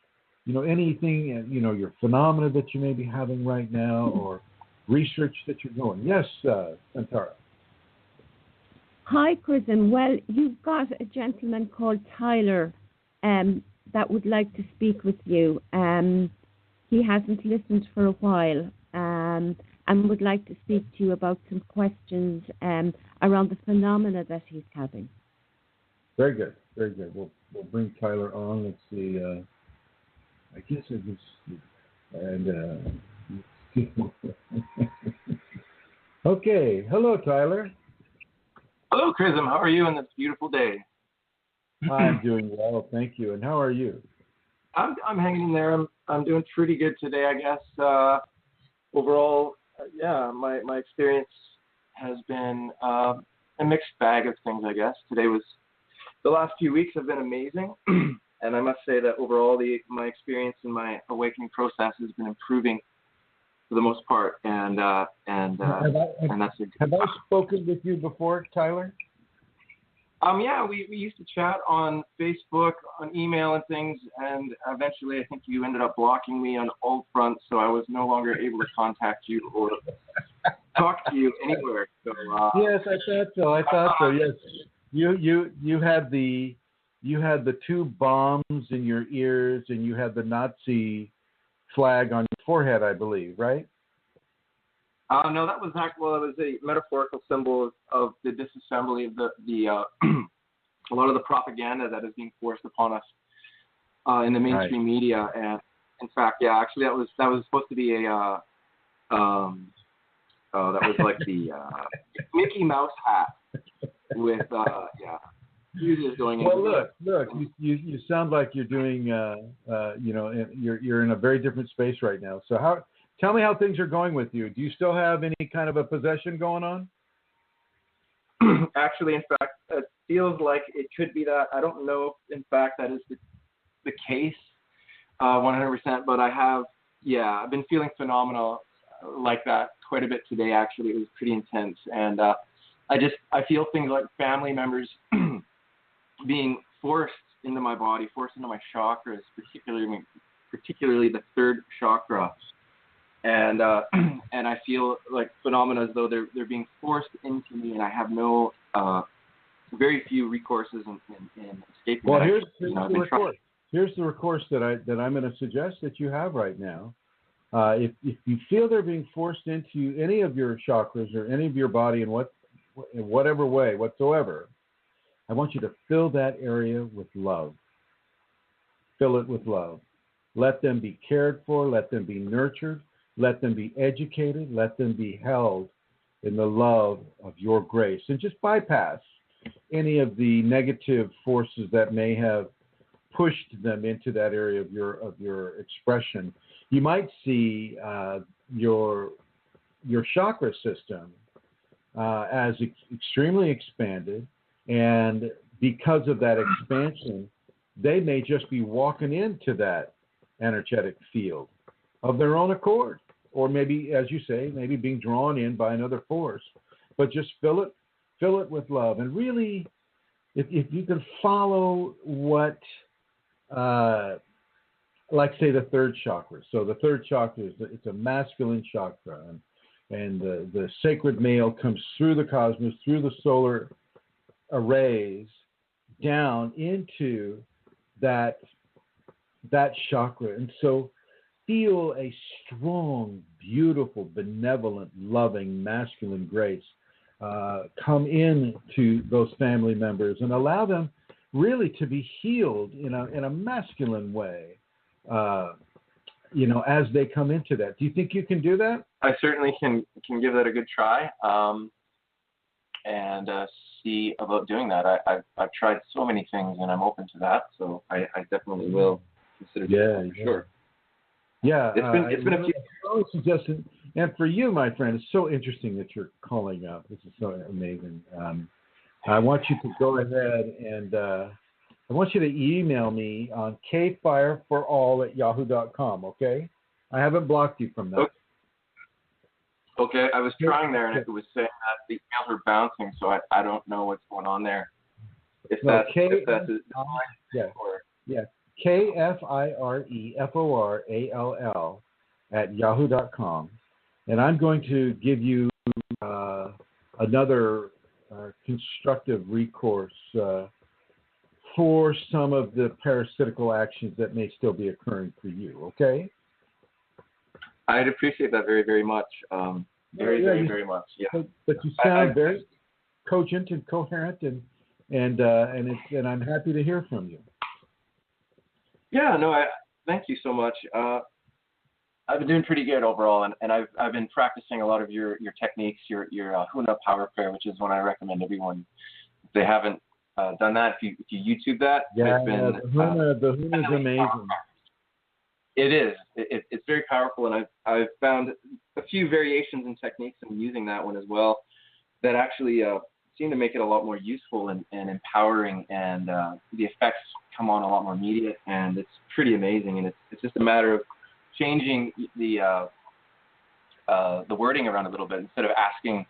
anything, your phenomena that you may be having right now, or research that you're doing. Yes, Santara. Hi, Chrism. Well, you've got a gentleman called Tyler that would like to speak with you. He hasn't listened for a while and would like to speak to you about some questions around the phenomena that he's having. Very good. We'll bring Tyler on. Let's see. I guess it was. Okay. Hello, Tyler. Hello, Chrism. How are you on this beautiful day? I'm doing well, thank you. And how are you? I'm hanging in there. I'm doing pretty good today, I guess. Overall, my experience has been a mixed bag of things, I guess. The last few weeks have been amazing, and I must say that overall my experience in my awakening process has been improving for the most part, and that's a good. Have I spoken with you before, Tyler? We used to chat on Facebook, on email and things, and eventually I think you ended up blocking me on all fronts, so I was no longer able to contact you or talk to you anywhere. So, yes, I thought so. Yes, you had the 2 bombs in your ears, and you had the Nazi flag on your forehead, I believe, right? No, that was it was a metaphorical symbol of the disassembly of the a lot of the propaganda that is being forced upon us in the mainstream media. And in fact, actually that was supposed to be a that was like the Mickey Mouse hat with fuses going in. Well, look, you sound like you're doing you're in a very different space right now. So tell me how things are going with you. Do you still have any kind of a possession going on? Actually, in fact, it feels like it could be that. I don't know if, in fact, that is the case 100%, but I've been feeling phenomenal like that quite a bit today, actually. It was pretty intense. And I feel things like family members being forced into my body, forced into my chakras, particularly the third chakra, and and I feel like phenomena as though they're being forced into me, and I have no very few recourses in escaping. Well, here's the recourse. Here's the recourse that I'm going to suggest that you have right now. If you feel they're being forced into any of your chakras or any of your body in whatever way whatsoever, I want you to fill that area with love. Fill it with love. Let them be cared for. Let them be nurtured. Let them be educated. Let them be held in the love of your grace. And just bypass any of the negative forces that may have pushed them into that area of your expression. You might see your chakra system as extremely expanded, and because of that expansion, they may just be walking into that energetic field of their own accord, or maybe, as you say, maybe being drawn in by another force. But just fill it with love, and really, if you can follow what, like say the third chakra. So the third chakra it's a masculine chakra, and the sacred male comes through the cosmos, through the solar arrays, down into that chakra. And so feel a strong, beautiful, benevolent, loving, masculine grace come into those family members, and allow them really to be healed in a masculine way, as they come into that. Do you think you can do that? I certainly can give that a good try, and see about doing that. I've tried so many things, and I'm open to that, so I definitely will consider doing that for sure. Yeah, it's been a few. I suggested, and for you, my friend, it's so interesting that you're calling up. This is so amazing. I want you to go ahead and I want you to email me on kfireforall@yahoo.com, okay? I haven't blocked you from that. Okay, I was trying there, and it was saying that the emails were bouncing, so I don't know what's going on there. If that's KFIREFORALL @yahoo.com. And I'm going to give you another constructive recourse for some of the parasitical actions that may still be occurring for you, okay? I'd appreciate that very, very much. Very much. Yeah. But you sound very cogent and coherent, and I'm happy to hear from you. Yeah. No. Thank you so much. I've been doing pretty good overall, and I've been practicing a lot of your techniques, your Huna power prayer, which is one I recommend everyone. If they haven't done that, if you YouTube that, yeah, the Huna is amazing. It is. It's very powerful, and I've found a few variations and techniques, and I'm using that one as well, that actually seem to make it a lot more useful and empowering, and the effects come on a lot more immediate, and it's pretty amazing. And it's just a matter of changing the wording around a little bit. Instead of asking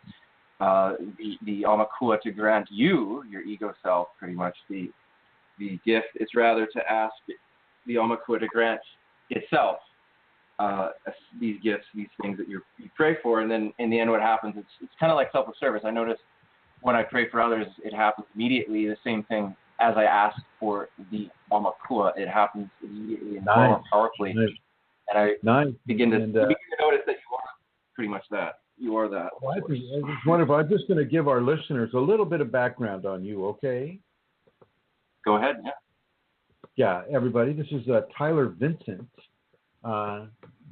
the Amakua to grant you, your ego self, pretty much the gift, it's rather to ask the Amakua to grant itself these gifts, these things that you pray for. And then in the end, what happens, it's kind of like self-service. I notice when I pray for others, it happens immediately. The same thing as I ask for the Amakua, it happens immediately and more powerfully. Nice. And I begin to notice that you are pretty much that. You are that. Well, I think it's wonderful. I'm just going to give our listeners a little bit of background on you, okay? Go ahead, yeah. Yeah, everybody, this is Tyler Vincent,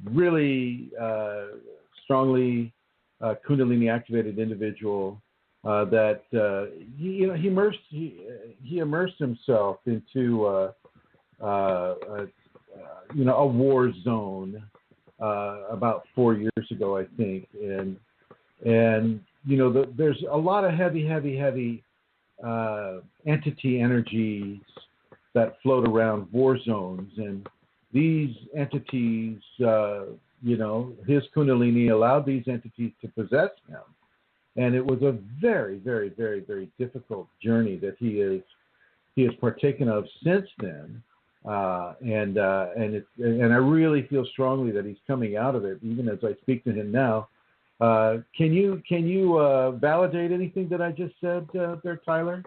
really strongly Kundalini activated individual that he immersed himself into a war zone about 4 years ago, I think, and there's a lot of heavy entity energies that float around war zones, and these entities, his Kunalini allowed these entities to possess him, and it was a very, very, very, very difficult journey that he is he has partaken of since then. And I really feel strongly that he's coming out of it, even as I speak to him now. Can you validate anything that I just said there, Tyler?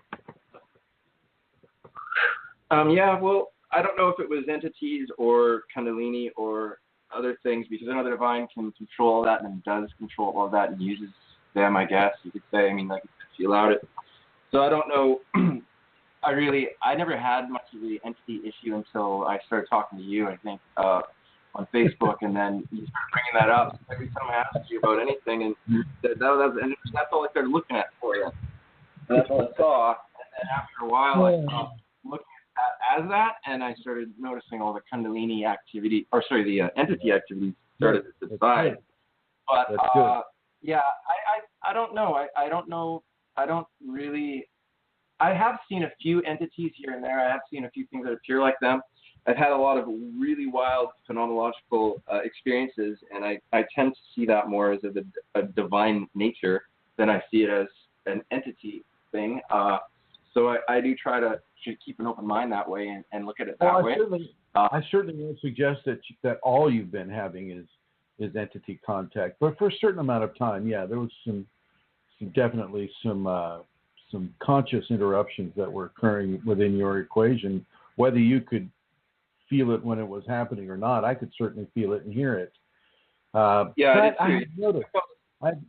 Yeah, well, I don't know if it was entities or Kundalini or other things, because I know the divine can control all that and does control all that and uses them, I guess you could say. I mean, like, if he allowed it. So I don't know. I never had much of the entity issue until I started talking to you, I think, on Facebook, and then you started bringing that up every time I asked you about anything, and that's all I started looking at for you. And that's all I saw. And then after a while, I stopped looking at as that, and I started noticing all the Kundalini activity, the entity activity started to subside. But yeah, I don't know. I don't know. I don't really. I have seen a few entities here and there. I have seen a few things that appear like them. I've had a lot of really wild phenomenological experiences, and I tend to see that more as a divine nature than I see it as an entity thing. So I do try to keep an open mind that way and look at it that way. I certainly won't suggest that all you've been having is entity contact, but for a certain amount of time, yeah, there was definitely some conscious interruptions that were occurring within your equation. Whether you could feel it when it was happening or not, I could certainly feel it and hear it. I have noticed. That's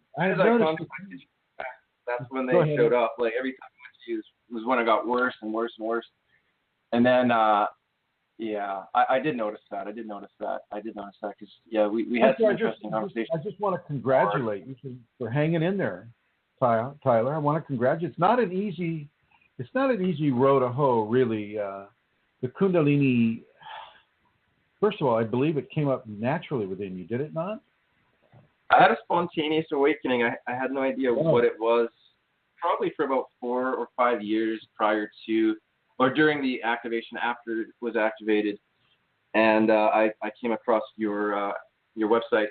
when they showed up. Like, every time I went to use was when it got worse and worse and worse. And then, I did notice that. I did notice that because, we had some interesting conversations. I just want to congratulate you for hanging in there, Tyler. I want to congratulate. It's not an easy row to hoe, really. The Kundalini, first of all, I believe it came up naturally within you, did it not? I had a spontaneous awakening. I had no idea what it was, probably for about 4 or 5 years prior to, or during the activation, after it was activated. And I came across your website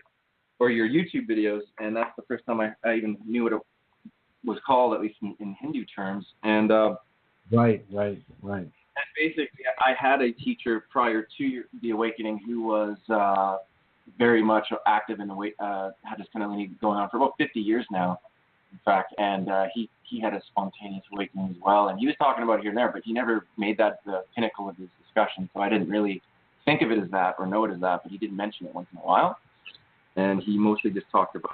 or your YouTube videos, and that's the first time I even knew what it was called, at least in Hindu terms. And Right. And basically, I had a teacher prior to the awakening who was very much active in the had this Kundalini going on for about 50 years now, in fact. And he had a spontaneous awakening as well. And he was talking about it here and there, but he never made that the pinnacle of his discussion. So I didn't really think of it as that or know it as that, but he did mention it once in a while. And he mostly just talked about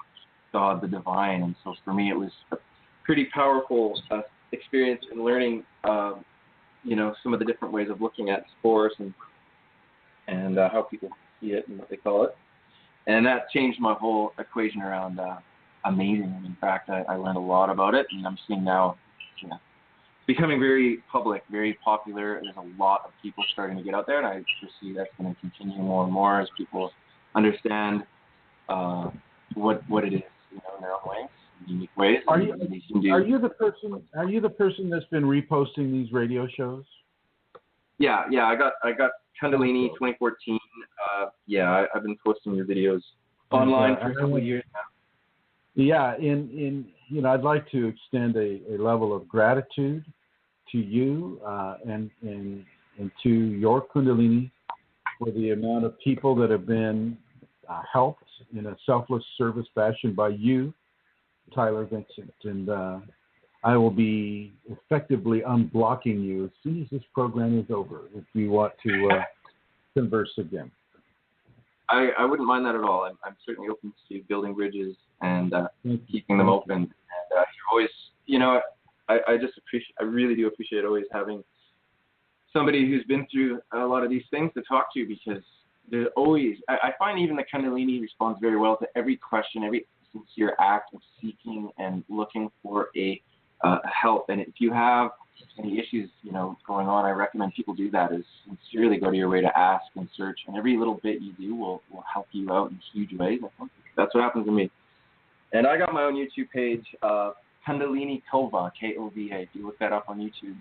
God, the divine. And so for me, it was a pretty powerful experience in learning, some of the different ways of looking at this force and how people see it and what they call it. And that changed my whole equation around amazing. In fact, I learned a lot about it, and I'm seeing now it's becoming very public, very popular. There's a lot of people starting to get out there, and I foresee that's going to continue more and more as people understand what it is, in their own ways, unique ways. Are you the person that's been reposting these radio shows? Yeah. I got Kundalini 2014. I've been posting your videos online for a couple of years now. Yeah, I'd like to extend a level of gratitude to you and to your Kundalini for the amount of people that have been helped in a selfless service fashion by you, Tyler Vincent. And I will be effectively unblocking you as soon as this program is over if you want to converse again. I wouldn't mind that at all. I'm certainly open to building bridges and keeping them open. And you're always, I really do appreciate always having somebody who's been through a lot of these things to talk to, because there's always, I find even the Kundalini responds very well to every question, every sincere act of seeking and looking for a help. And if you have any issues, going on, I recommend people do that, is sincerely go to your way to ask and search, and every little bit you do will help you out in huge ways. That's what happens to me. And I got my own YouTube page, Kundalini Kova, Kova. If you look that up on YouTube,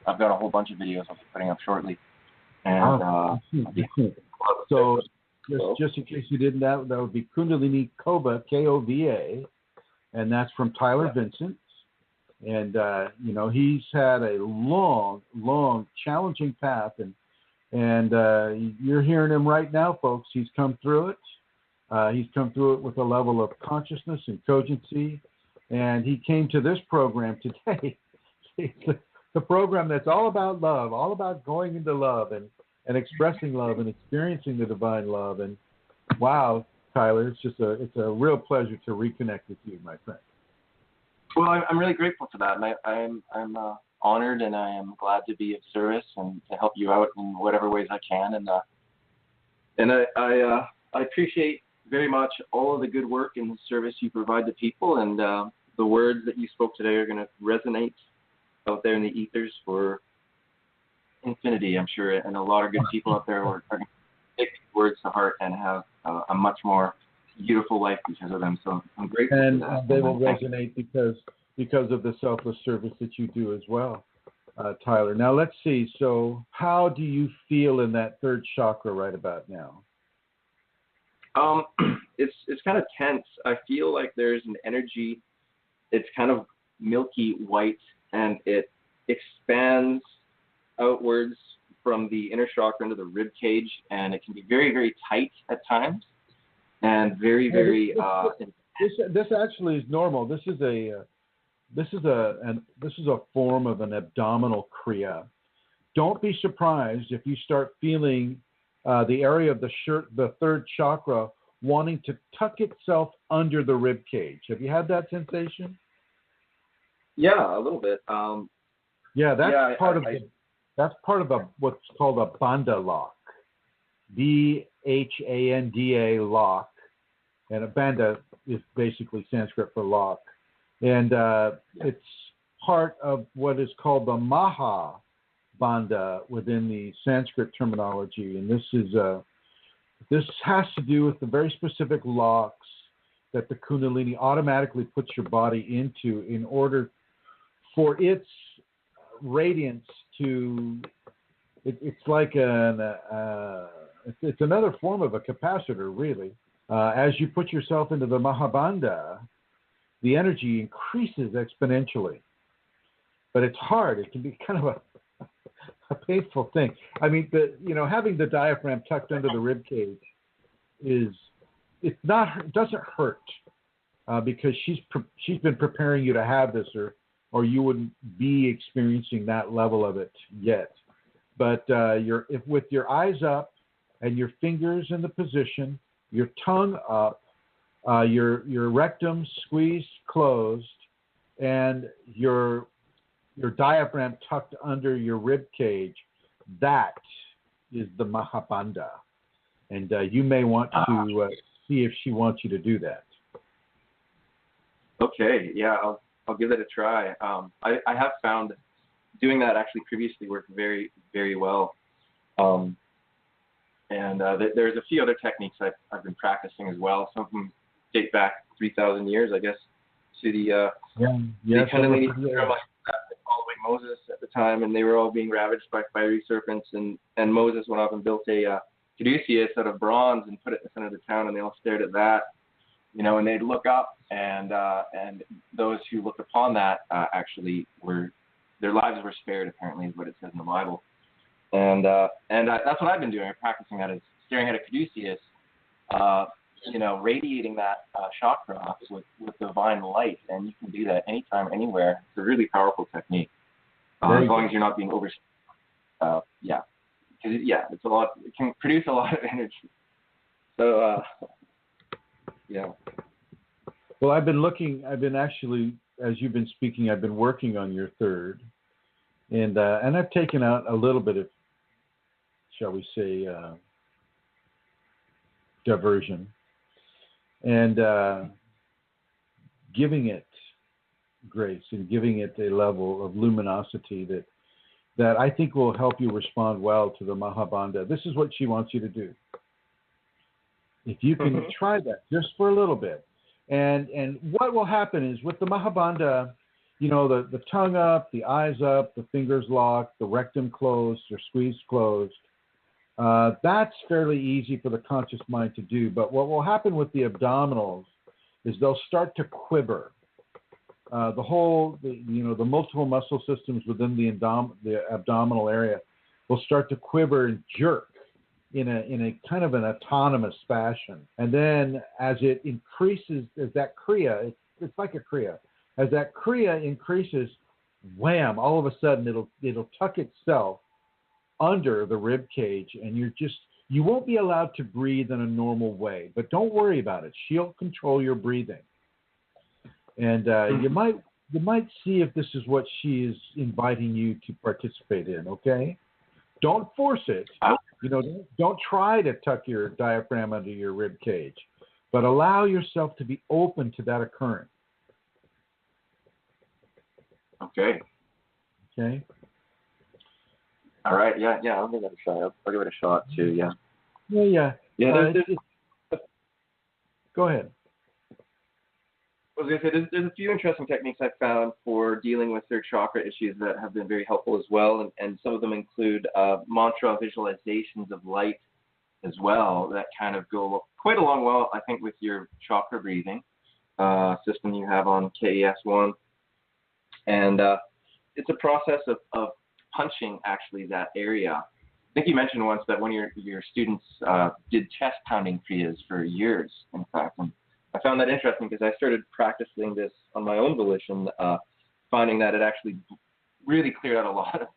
I've got a whole bunch of videos I'll be putting up shortly. And so just in case you didn't know, that would be Kundalini Kova, Kova, and that's from Tyler Vincent. And, he's had a long, challenging path. And you're hearing him right now, folks. He's come through it. He's come through it with a level of consciousness and cogency. And he came to this program today. It's the program that's all about love, all about going into love and expressing love and experiencing the divine love. And wow, Tyler, it's a real pleasure to reconnect with you, my friend. Well, I'm really grateful for that, and I'm honored, and I am glad to be of service and to help you out in whatever ways I can. And I appreciate very much all of the good work and the service you provide to people, and the words that you spoke today are going to resonate out there in the ethers for infinity, I'm sure, and a lot of good people out there are going to take these words to heart and have a much more beautiful life because of them. So I'm grateful and for that. They will resonate because of the selfless service that you do as well, Tyler. Now let's see. So how do you feel in that third chakra right about now? It's kind of tense. I feel like there's an energy. It's kind of milky white, and it expands outwards from the inner chakra into the rib cage, and it can be very, very tight at times, and very, very. This actually is normal. This is a form of an abdominal kriya. Don't be surprised if you start feeling the area of the third chakra, wanting to tuck itself under the rib cage. Have you had that sensation? Yeah, a little bit. That's part of what's called a bandha lock, BHANDA lock, and a bandha is basically Sanskrit for lock, and it's part of what is called the Maha Bandha within the Sanskrit terminology, and this has to do with the very specific locks that the Kundalini automatically puts your body into in order for its radiance to. It's like it's another form of a capacitor, really. As you put yourself into the Mahabandha, the energy increases exponentially. But it's hard. It can be kind of a painful thing. I mean, having the diaphragm tucked under the rib cage it doesn't hurt because she's been preparing you to have this, or you wouldn't be experiencing that level of it yet. But with your eyes up and your fingers in the position, your tongue up, your rectum squeezed closed, and your diaphragm tucked under your rib cage, that is the Mahabandha. And you may want to see if she wants you to do that. Okay, yeah, I'll give it a try. I have found doing that actually previously worked very, very well. And there's a few other techniques I've been practicing as well. Some of them date back 3,000 years, I guess, to the Kundalini following Moses at the time, and they were all being ravaged by fiery serpents. And Moses went off and built a caduceus out of bronze and put it in the center of the town, and they all stared at that, and they'd look up, and those who looked upon that actually their lives were spared, apparently, is what it says in the Bible. And that's what I've been doing. I'm practicing that, is staring at a caduceus, radiating that chakra with divine light, and you can do that anytime, anywhere. It's a really powerful technique, as long as you're not being over. It's a lot. It can produce a lot of energy. So, Well, I've been actually, as you've been speaking, I've been working on your third, and I've taken out a little bit of, shall we say, diversion, and giving it grace and giving it a level of luminosity that I think will help you respond well to the Mahabandha. This is what she wants you to do. If you can try that just for a little bit. And what will happen is with the Mahabandha, the tongue up, the eyes up, the fingers locked, the rectum closed or squeezed closed, that's fairly easy for the conscious mind to do. But what will happen with the abdominals is they'll start to quiver. the multiple muscle systems within the abdominal area will start to quiver and jerk in a kind of an autonomous fashion. And then as it increases, as that kriya, it's like a kriya, as that kriya increases, wham! All of a sudden it'll tuck itself under the rib cage, and you won't be allowed to breathe in a normal way. But don't worry about it. She'll control your breathing. And you might see if this is what she is inviting you to participate in. Okay, don't force it. Don't try to tuck your diaphragm under your rib cage, but allow yourself to be open to that occurring. Okay. Okay. All right. Yeah. I'll give it a shot. I'll give it a shot too. Yeah. Yeah. Go ahead. I was going to say, there's a few interesting techniques I've found for dealing with third chakra issues that have been very helpful as well, and some of them include mantra visualizations of light as well that kind of go quite along well, I think, with your chakra breathing system you have on KES1. And it's a process of punching, actually, that area. I think you mentioned once that one of your students did chest pounding kriyas for years, in fact. And I found that interesting because I started practicing this on my own volition, finding that it actually really cleared out a lot of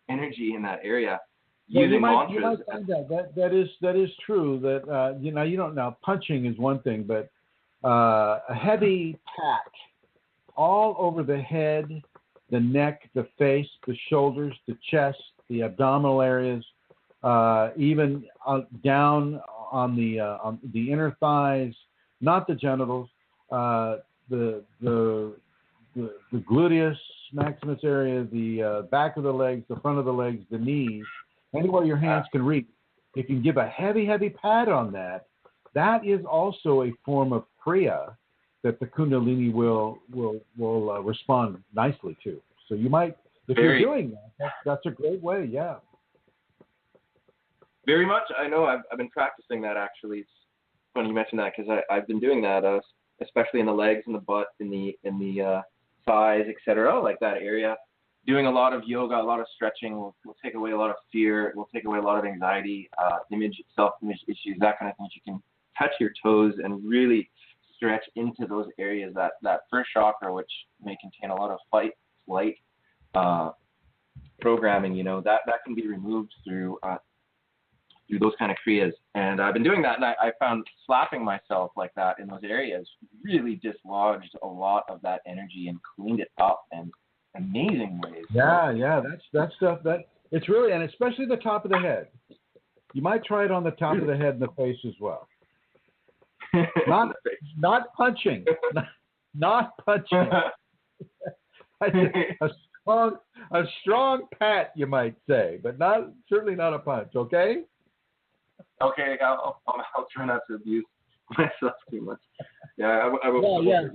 energy in that area. Using mantras. You might find that is true. That you don't know. Punching is one thing, but a heavy pat all over the head, the neck, the face, the shoulders, the chest, the abdominal areas, even down on the inner thighs. Not the genitals, the gluteus maximus area, the back of the legs, the front of the legs, the knees, anywhere your hands can reach. If you can give a heavy pat on that, that is also a form of kriya that the Kundalini will respond nicely to. So you might, if you're doing that, that's a great way, yeah. Very much. I know I've been practicing that, actually. It's funny you mentioned that because I've been doing that, especially in the legs, in the butt, in the thighs, etc., like that area. Doing a lot of yoga, a lot of stretching will take away a lot of fear. It will take away a lot of anxiety, self-image issues, that kind of thing. You can touch your toes and really stretch into those areas. That first chakra, which may contain a lot of fight, flight programming, that can be removed through those kind of kriyas. And I've been doing that, and I found slapping myself like that in those areas really dislodged a lot of that energy and cleaned it up in amazing ways. Yeah, that's stuff that it's really, and especially the top of the head. You might try it on the top of the head and the face as well. Not punching, not punching. A strong pat, you might say, but certainly not a punch. Okay. Okay, I'll try not to abuse myself too much. Yeah, I will. Yeah.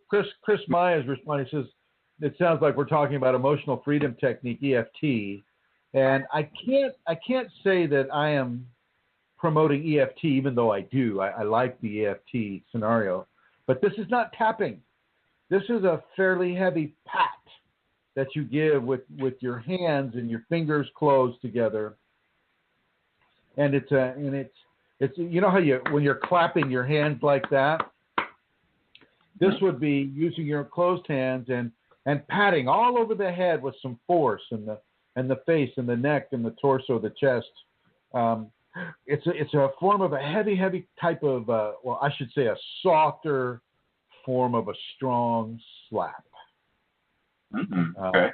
Chris Maya's responding, says, it sounds like we're talking about emotional freedom technique, EFT, and I can't say that I am promoting EFT, even though I do. I like the EFT scenario, but this is not tapping. This is a fairly heavy pat that you give with your hands and your fingers closed together. And it's you know how when you're clapping your hands like that, this would be using your closed hands and patting all over the head with some force and the face and the neck and the torso, the chest. It's a form of a heavy type of I should say a softer form of a strong slap. Mm-hmm. Okay.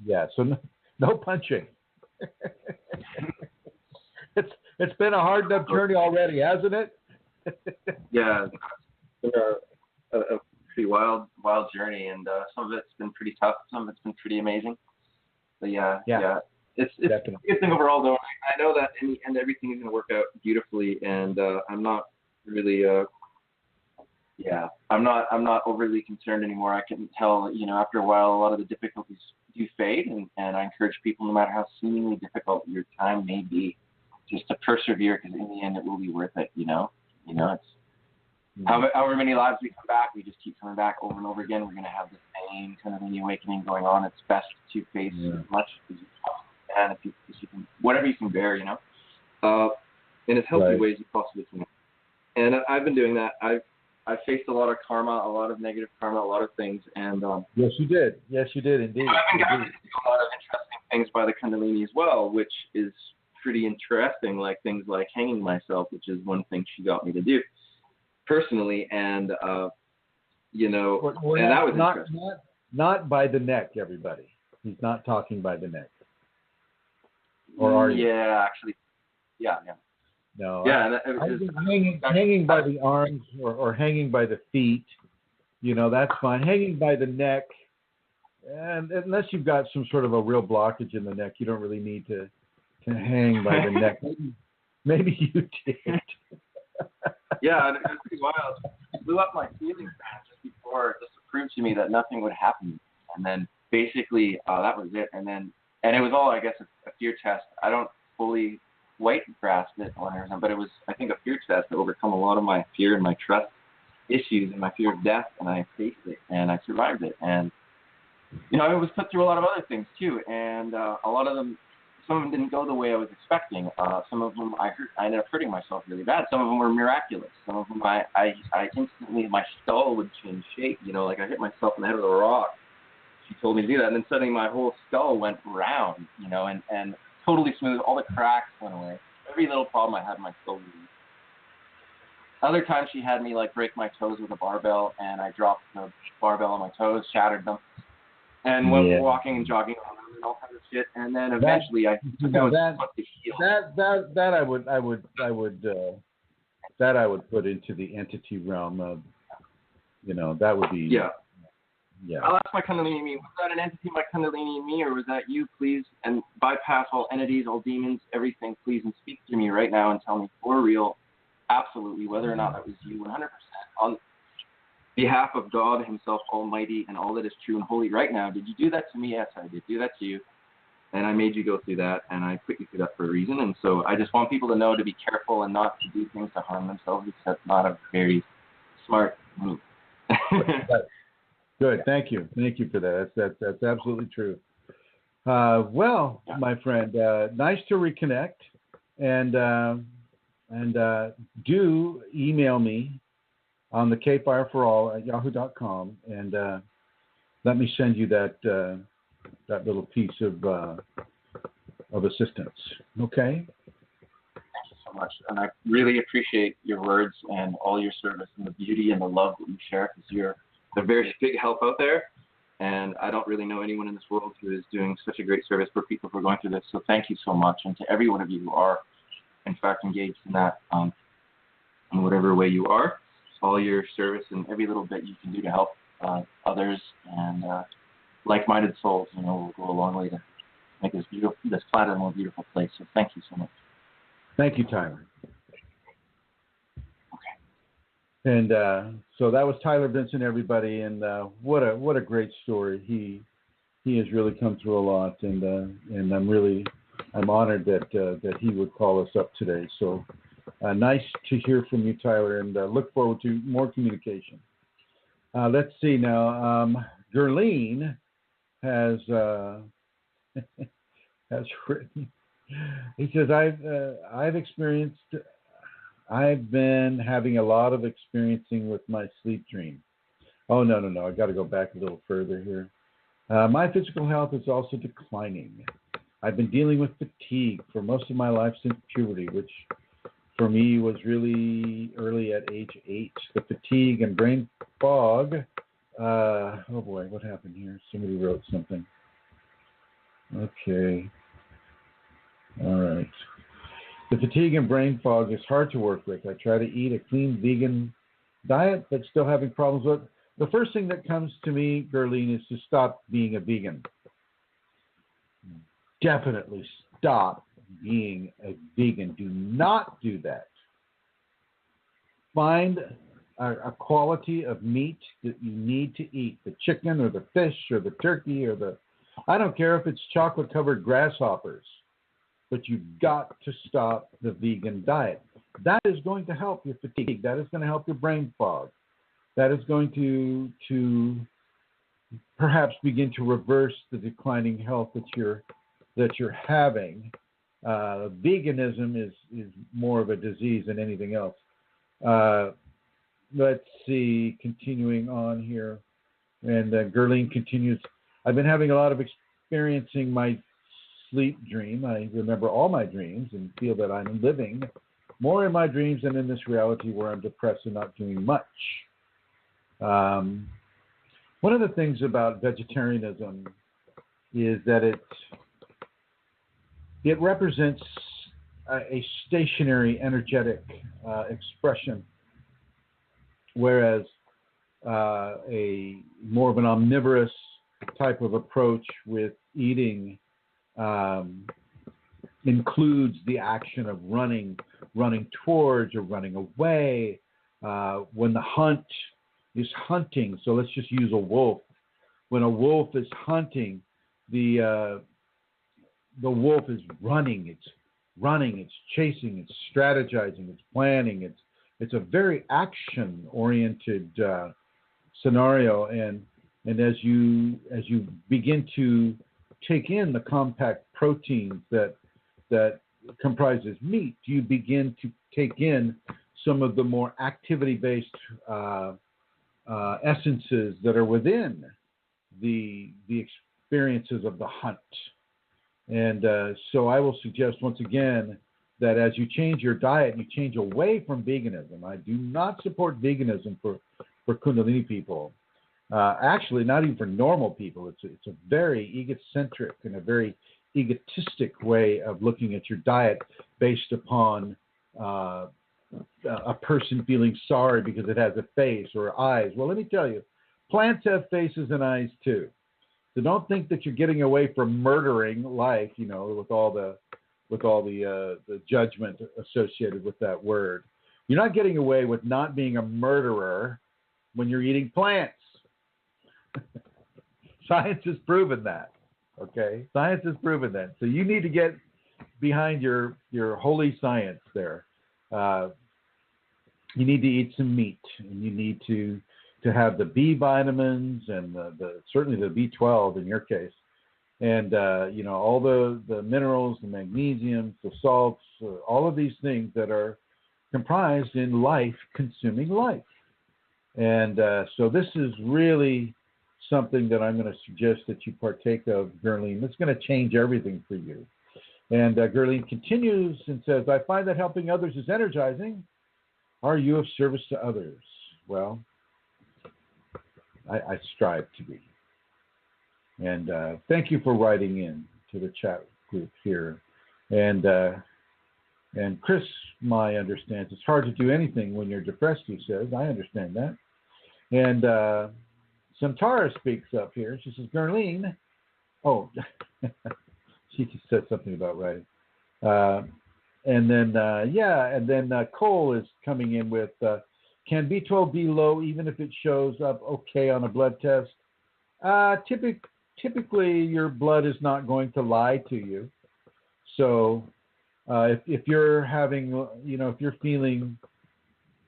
Yeah. So no punching. It's been a hard enough journey already, hasn't it? Yeah, it's been a pretty wild journey, and some of it's been pretty tough. Some of it's been pretty amazing. But yeah. It's a good thing overall, though. I know that and everything is going to work out beautifully, and I'm not really I'm not overly concerned anymore. I can tell, after a while, a lot of the difficulties do fade, and I encourage people, no matter how seemingly difficult your time may be, just to persevere, because in the end it will be worth it. It's However many lives we come back, we just keep coming back over and over again. We're going to have the same kind of mini awakening going on. It's best to face as much as you possibly can, if you can, whatever you can bear, you know, in as healthy ways you possibly can. And I've been doing that. I've faced a lot of karma, a lot of negative karma, a lot of things, and yes, you did. Yes, you did indeed. I've been guided to do a lot of interesting things by the Kundalini as well, which is pretty interesting, like things like hanging myself, which is one thing she got me to do personally, and you know, and that was interesting. Not by the neck, everybody. He's not talking by the neck. Or are you? Yeah, actually, yeah. No. Yeah, hanging by the arms or hanging by the feet, you know, that's fine. Hanging by the neck, and unless you've got some sort of a real blockage in the neck, you don't really need to hang by the neck. Maybe you did. Yeah, it was pretty wild. I blew up my ceiling fan just before, just to prove to me that nothing would happen. And then basically that was it. And it was all, I guess, a fear test. I don't fully white grasp it on everything, but it was, I think, a fear test to overcome a lot of my fear and my trust issues and my fear of death, and I faced it and I survived it. And you know, I was put through a lot of other things too, and a lot of them, some of them didn't go the way I was expecting. Some of them I ended up hurting myself really bad. Some of them were miraculous. Some of them I instantly, my skull would change shape. You know, like I hit myself in the head with a rock. She told me to do that, and then suddenly my whole skull went round. You know, and totally smooth. All the cracks went away. Every little problem I had in my skull relieved. Other times she had me like break my toes with a barbell, and I dropped the barbell on my toes, shattered them, and went walking and jogging on them and all kinds of shit. And then eventually I would put into the entity realm of, you know, that would be Yeah. I'll ask my Kundalini me, was that an entity, my Kundalini me, or was that you, please? And bypass all entities, all demons, everything, please, and speak to me right now and tell me for real, absolutely, whether or not that was you 100%. On behalf of God himself, almighty, and all that is true and holy right now, did you do that to me? Yes, I did do that to you. And I made you go through that, and I put you through that for a reason. And so I just want people to know to be careful and not to do things to harm themselves, because that's not a very smart move. Good. Thank you. Thank you for that. That's absolutely true. Well, my friend, nice to reconnect, and do email me on the kfireforall@yahoo.com, and let me send you that little piece of assistance. Okay. Thank you so much, and I really appreciate your words and all your service and the beauty and the love that you share, because they're very big help out there, and I don't really know anyone in this world who is doing such a great service for people who are going through this. So thank you so much, and to every one of you who are, in fact, engaged in that in whatever way you are, all your service and every little bit you can do to help others and like-minded souls, you know, will go a long way to make this planet a more beautiful place. So thank you so much. Thank you, Tyler. And so that was Tyler Vincent, everybody, and what a great story. He has really come through a lot, and I'm honored that he would call us up today. So nice to hear from you, Tyler, and look forward to more communication. Let's see now. Gerline has written. He says, I've been having a lot of experiencing with my sleep dream. Oh, no. I got to go back a little further here. My physical health is also declining. I've been dealing with fatigue for most of my life since puberty, which for me was really early at age 8. The fatigue and brain fog. Oh, boy, what happened here? Somebody wrote something. Okay. All right. The fatigue and brain fog is hard to work with. I try to eat a clean vegan diet, but still having problems with it. The first thing that comes to me, Gerline, is to stop being a vegan. Definitely stop being a vegan. Do not do that. Find a quality of meat that you need to eat. The chicken or the fish or the turkey or I don't care if it's chocolate-covered grasshoppers. But you've got to stop the vegan diet. that is going to help your fatigue. That is going to help your brain fog. That is going to perhaps begin to reverse the declining health that you're having. Veganism is more of a disease than anything else. Let's see, continuing on here. And Gerline continues, I've been having a lot of experiencing my sleep dream. I remember all my dreams and feel that I'm living more in my dreams than in this reality where I'm depressed and not doing much. One of the things about vegetarianism is that it represents a stationary, energetic expression, whereas a more of an omnivorous type of approach with eating includes the action of running towards or running away. When the hunt is hunting, so let's just use a wolf. When a wolf is hunting, the wolf is running. It's chasing. It's strategizing. It's planning. It's a very action-oriented scenario. And as you begin to take in the compact proteins that comprises meat, you begin to take in some of the more activity-based essences that are within the experiences of the hunt. And so I will suggest once again that as you change your diet, you change away from veganism. I do not support veganism for Kundalini people. Actually, not even for normal people. It's a very egocentric and a very egotistic way of looking at your diet based upon a person feeling sorry because it has a face or eyes. Well, let me tell you, plants have faces and eyes too. So don't think that you're getting away from murdering life, with all the judgment associated with that word. You're not getting away with not being a murderer when you're eating plants. Science has proven that. Okay, science has proven that. So you need to get behind your holy science there. You need to eat some meat, and you need to have the B vitamins and certainly the B12 in your case, and all the minerals, the magnesium, the salts, all of these things that are comprised in life, consuming life. And so this is really something that I'm going to suggest that you partake of, Gerline. It's going to change everything for you. And Gerline continues and says, I find that helping others is energizing. Are you of service to others? Well, I strive to be. And thank you for writing in to the chat group here. And Chrism, I understand it's hard to do anything when you're depressed, he says. I understand that. And Samtara speaks up here. She says, Gerline, she just said something about writing. And then Cole is coming in with, can B12 be low even if it shows up okay on a blood test? Typically, your blood is not going to lie to you. So if you're having, if you're feeling,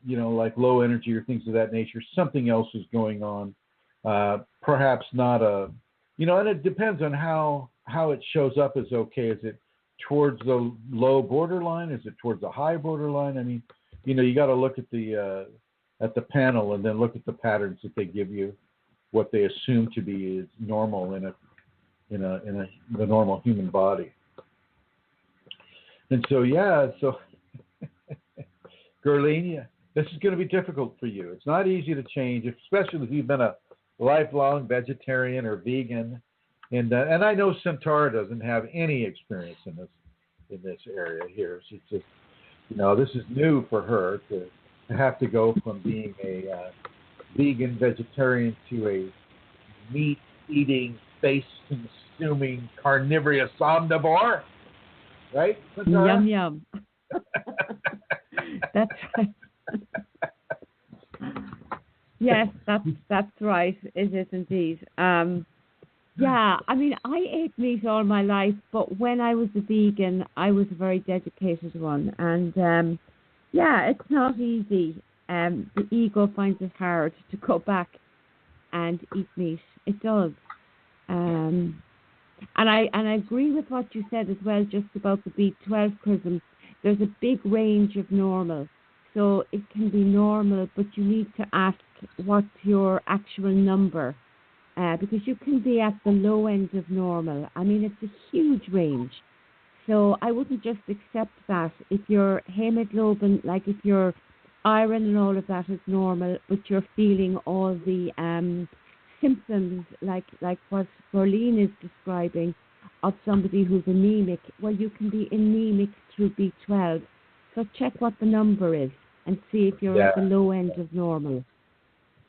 like low energy or things of that nature, something else is going on. Perhaps not and it depends on how it shows up as okay. Is it towards the low borderline? Is it towards the high borderline? I mean, you got to look at the panel and then look at the patterns that they give you, what they assume to be is normal in the normal human body. And so Gerline, this is going to be difficult for you. It's not easy to change, especially if you've been a lifelong vegetarian or vegan. And I know Centaur doesn't have any experience in this area here. She's just, this is new for her to have to go from being a vegan vegetarian to a meat-eating, face-consuming, carnivorous omnivore, right, Centaur? Yum, yum. That's right. Yes, that's right. It is indeed. Yeah, I mean, I ate meat all my life, but when I was a vegan, I was a very dedicated one. And, Yeah, it's not easy. The ego finds it hard to go back and eat meat. It does. Um, and I agree with what you said as well, just about the B12 Chrism. There's a big range of normal. So it can be normal, but you need to ask what's your actual number, because you can be at the low end of normal. I mean, it's a huge range. So I wouldn't just accept that. If your hemoglobin, like if your iron and all of that is normal, but you're feeling all the symptoms like what Berlin is describing of somebody who's anemic, well, you can be anemic through B12. So check what the number is and see if you're at the low end of normal.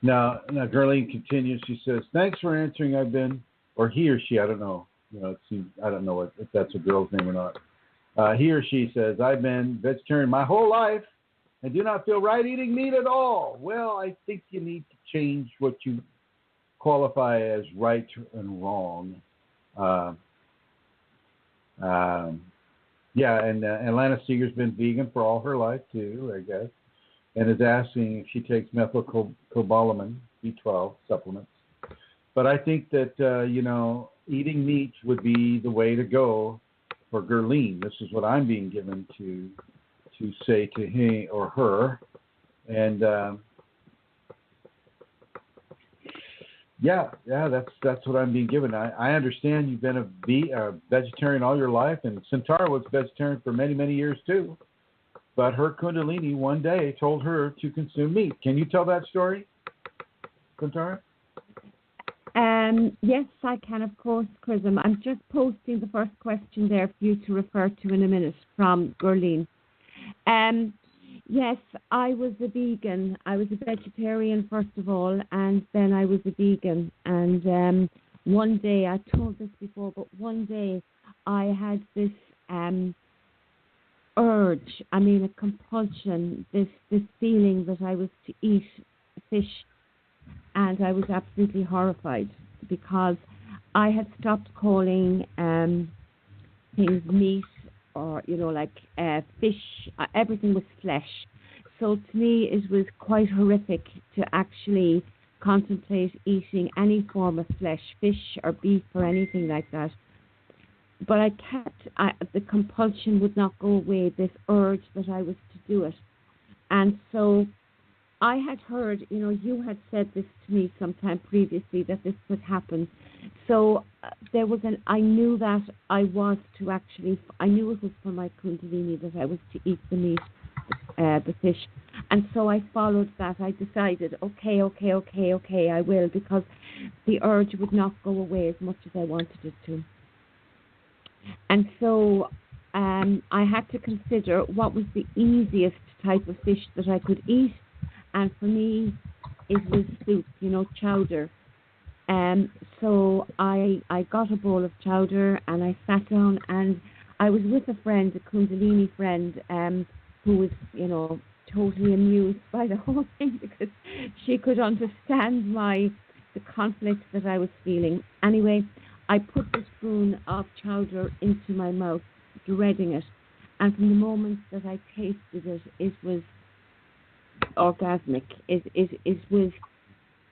Now, Gerlene continues. She says, "Thanks for answering. I've been," or he or she, I don't know. It seems, I don't know if that's a girl's name or not. He or she says, "I've been vegetarian my whole life and do not feel right eating meat at all." Well, I think you need to change what you qualify as right and wrong. And Atlanta Seeger's been vegan for all her life too, I guess, and is asking if she takes methylcobalamin, B12 supplements. But I think that, eating meat would be the way to go for Gerlene. This is what I'm being given to say to him or her. And that's what I'm being given. I understand you've been a vegetarian all your life, and Centaura was vegetarian for many, many years too. But her Kundalini one day told her to consume meat. Can you tell that story, Centaura? Yes, I can, of course, Chrism. I'm just posting the first question there for you to refer to in a minute from Gerlene. Yes, I was a vegan. I was a vegetarian first of all, and then I was a vegan. And one day, I told this before, but one day I had this urge, a compulsion, this feeling that I was to eat fish, and I was absolutely horrified because I had stopped calling things meat or, fish. Everything was flesh. So to me, it was quite horrific to actually contemplate eating any form of flesh, fish or beef or anything like that. But the compulsion would not go away, this urge that I was to do it. And so I had heard, you had said this to me sometime previously, that this would happen. So I knew that I knew it was for my Kundalini that I was to eat the meat, the fish. And so I followed that. I decided, okay, I will, because the urge would not go away as much as I wanted it to. And so I had to consider what was the easiest type of fish that I could eat. And for me, it was soup, chowder. So I got a bowl of chowder and I sat down and I was with a friend, a Kundalini friend, who was, totally amused by the whole thing because she could understand the conflict that I was feeling. Anyway, I put the spoon of chowder into my mouth, dreading it. And from the moment that I tasted it, it was orgasmic. It was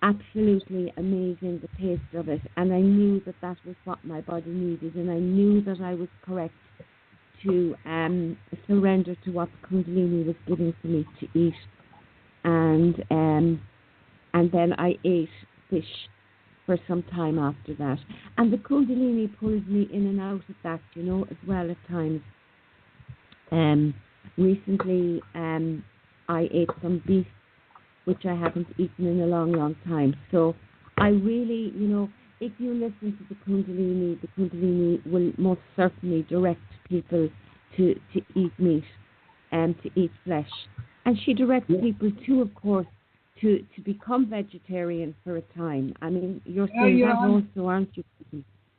absolutely amazing, the taste of it. And I knew that was what my body needed. And I knew that I was correct to surrender to what Kundalini was giving for me to eat. And then I ate fish for some time after that. And the Kundalini pulled me in and out of that, as well at times. Recently, I ate some beef, which I haven't eaten in a long, long time. So I really, if you listen to the Kundalini will most certainly direct people to eat meat and to eat flesh. And she directs people too, of course, to become vegetarian for a time. I mean, you're saying that also, aren't you?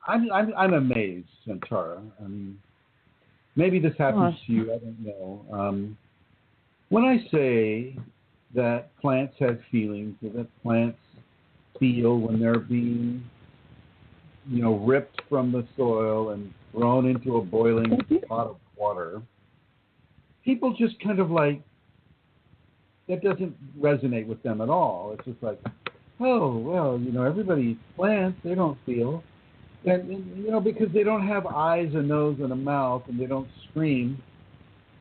I'm amazed, Centaura. I mean, maybe this happens to you. I don't know. When I say that plants have feelings, or that plants feel when they're being, ripped from the soil and thrown into a boiling pot of water, people just kind of that doesn't resonate with them at all. It's just like, oh, well, everybody eats plants. They don't feel. And because they don't have eyes, a nose, and a mouth, and they don't scream,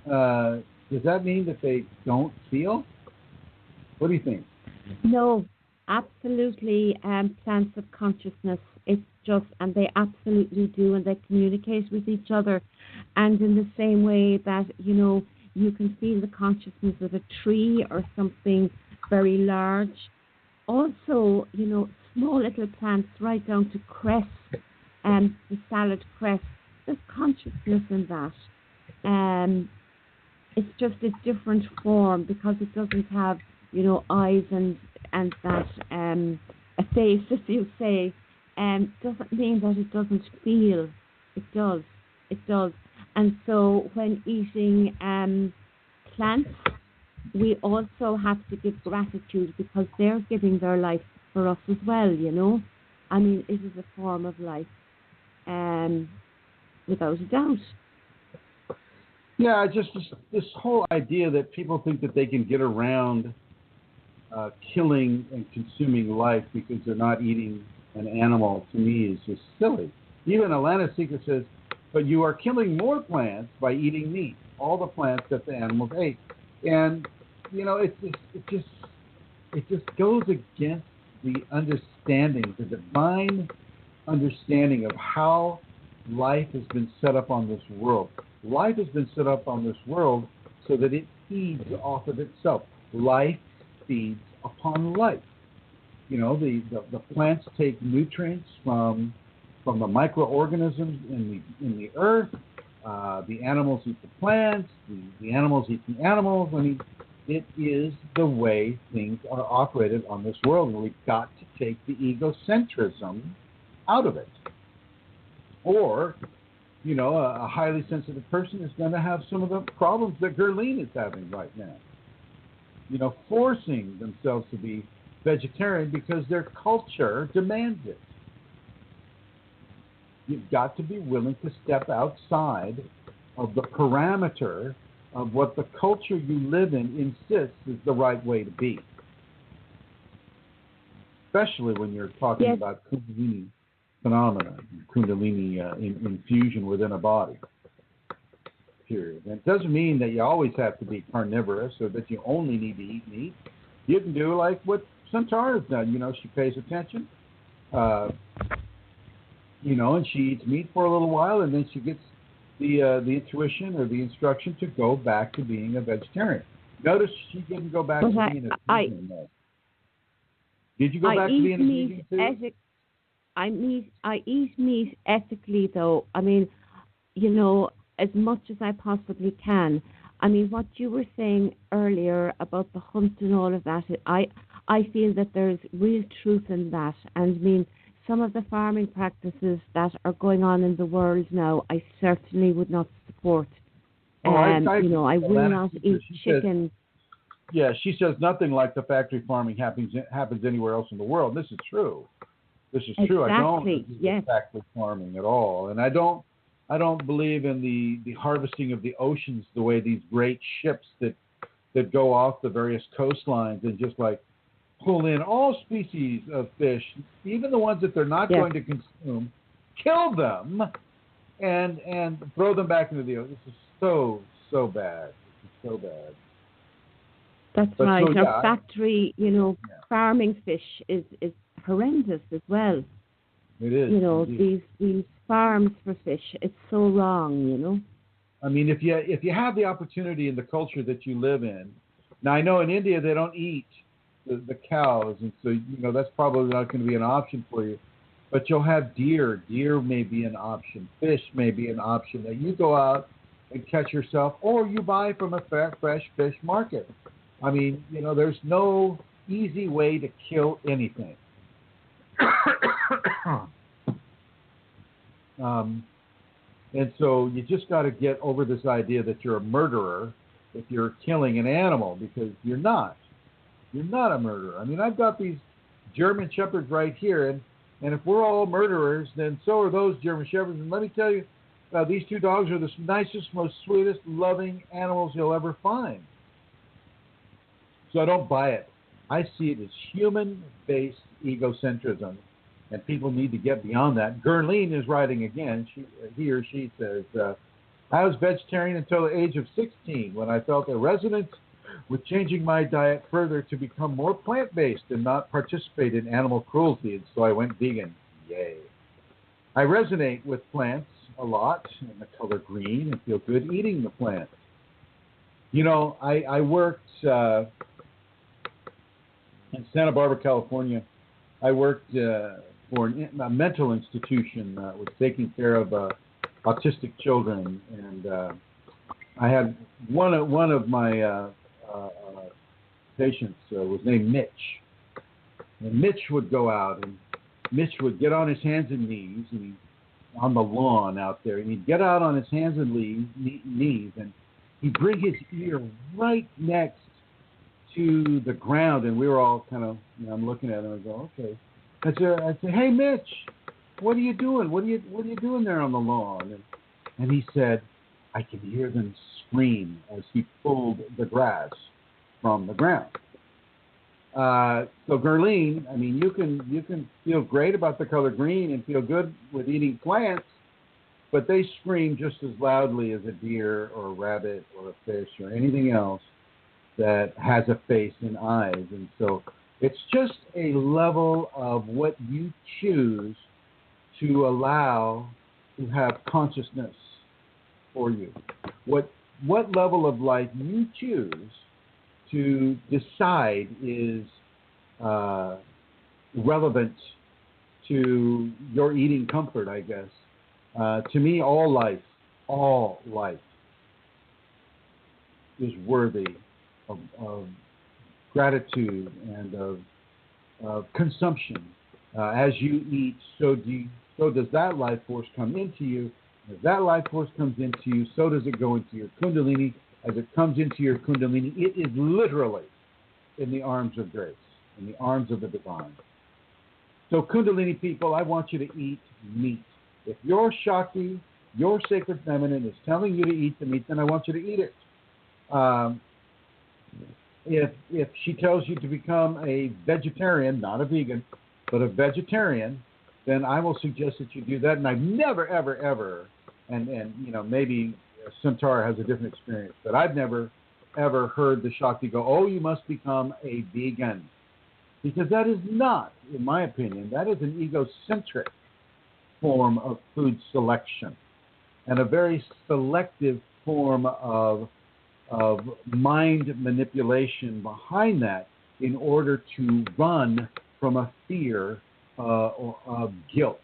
does that mean that they don't feel? What do you think? No, absolutely. Plants of consciousness. It's just, and they absolutely do, and they communicate with each other. And in the same way that, you can feel the consciousness of a tree or something very large. Also, small little plants right down to cress, the salad cress. There's consciousness in that. It's just a different form because it doesn't have, eyes and that a face, as you say. Doesn't mean that it doesn't feel. It does. It does. And so when eating plants, we also have to give gratitude because they're giving their life for us as well, I mean, it is a form of life, without a doubt. Yeah, just this whole idea that people think that they can get around killing and consuming life because they're not eating an animal, to me, is just silly. Even Alana Seeker says, but you are killing more plants by eating meat, all the plants that the animals ate. And, it just goes against the understanding, the divine understanding of how life has been set up on this world. Life has been set up on this world so that it feeds off of itself. Life feeds upon life. The plants take nutrients from the microorganisms in the earth. The animals eat the plants. The animals eat the animals. I mean, it is the way things are operated on this world, and we've got to take the egocentrism out of it. Or, a highly sensitive person is going to have some of the problems that Gerline is having right now. Forcing themselves to be vegetarian because their culture demands it. You've got to be willing to step outside of the parameter of what the culture you live in insists is the right way to be. Especially when you're talking about Kundalini phenomena, Kundalini infusion within a body. Period. And it doesn't mean that you always have to be carnivorous or that you only need to eat meat. You can do like what Santara's done. She pays attention, and she eats meat for a little while, and then she gets the intuition or the instruction to go back to being a vegetarian. Notice she didn't go back to being a vegan. Did you go back to being a vegan too? I eat meat ethically, though. I mean, as much as I possibly can. I mean, what you were saying earlier about the hunt and all of that, I feel that there's real truth in that. And I mean, some of the farming practices that are going on in the world now, I certainly would not support. I will not eat chicken. She says nothing like the factory farming happens anywhere else in the world. This is true. True. I don't agree with factory farming at all, and I don't believe in the harvesting of the oceans the way these great ships that go off the various coastlines and just like pull in all species of fish, even the ones that they're not going to consume, kill them, and throw them back into the ocean. This is so bad. This is so bad. That's right. Our factory, farming fish is horrendous as well. It is. These farms for fish, it's so wrong, I mean, if you have the opportunity in the culture that you live in, now I know in India they don't eat the cows, and so that's probably not going to be an option for you. But you'll have deer. Deer may be an option. Fish may be an option that you go out and catch yourself, or you buy from a fresh fish market. I mean, there's no easy way to kill anything. And so you just got to get over this idea that you're a murderer if you're killing an animal, because you're not. You're not a murderer. I mean, I've got these German Shepherds right here, and if we're all murderers, then so are those German Shepherds. And let me tell you, these two dogs are the nicest, most sweetest, loving animals you'll ever find. So I don't buy it. I see it as human-based egocentrism, and people need to get beyond that. Gurleen is writing again. He or she says, I was vegetarian until the age of 16 when I felt a resonance with changing my diet further to become more plant-based and not participate in animal cruelty, and so I went vegan. Yay. I resonate with plants a lot in the color green and feel good eating the plant. You know, I worked in Santa Barbara, California. I worked for a mental institution that was taking care of autistic children, and I had one of my patients was named Mitch, and Mitch would go out and Mitch would get on his hands and knees on the lawn out there, and he'd get out on his hands and knees, and he'd bring his ear right next to the ground, and we were all kind of, you know, I'm looking at him and I go, okay. I say, hey Mitch, what are you doing? What are you doing there on the lawn? And he said, I can hear them scream as he pulled the grass from the ground. So Gurleen, I mean, you can feel great about the color green and feel good with eating plants, but they scream just as loudly as a deer or a rabbit or a fish or anything else that has a face and eyes. And so it's just a level of what you choose to allow to have consciousness for you. What level of life you choose to decide is relevant to your eating comfort, I guess. To me, all life is worthy of gratitude and of consumption. As you eat, so does that life force come into you. As that life force comes into you, so does it go into your Kundalini. As it comes into your Kundalini, it is literally in the arms of grace, in the arms of the divine. So Kundalini people, I want you to eat meat. If your Shakti, your sacred feminine, is telling you to eat the meat, then I want you to eat it. If she tells you to become a vegetarian, not a vegan, but a vegetarian, then I will suggest that you do that. And I've never, ever, ever, and you know, maybe Centaur has a different experience, but I've never, ever heard the Shakti go, oh, you must become a vegan. Because that is not, in my opinion, that is an egocentric form of food selection and a very selective form of mind manipulation behind that in order to run from a fear of guilt,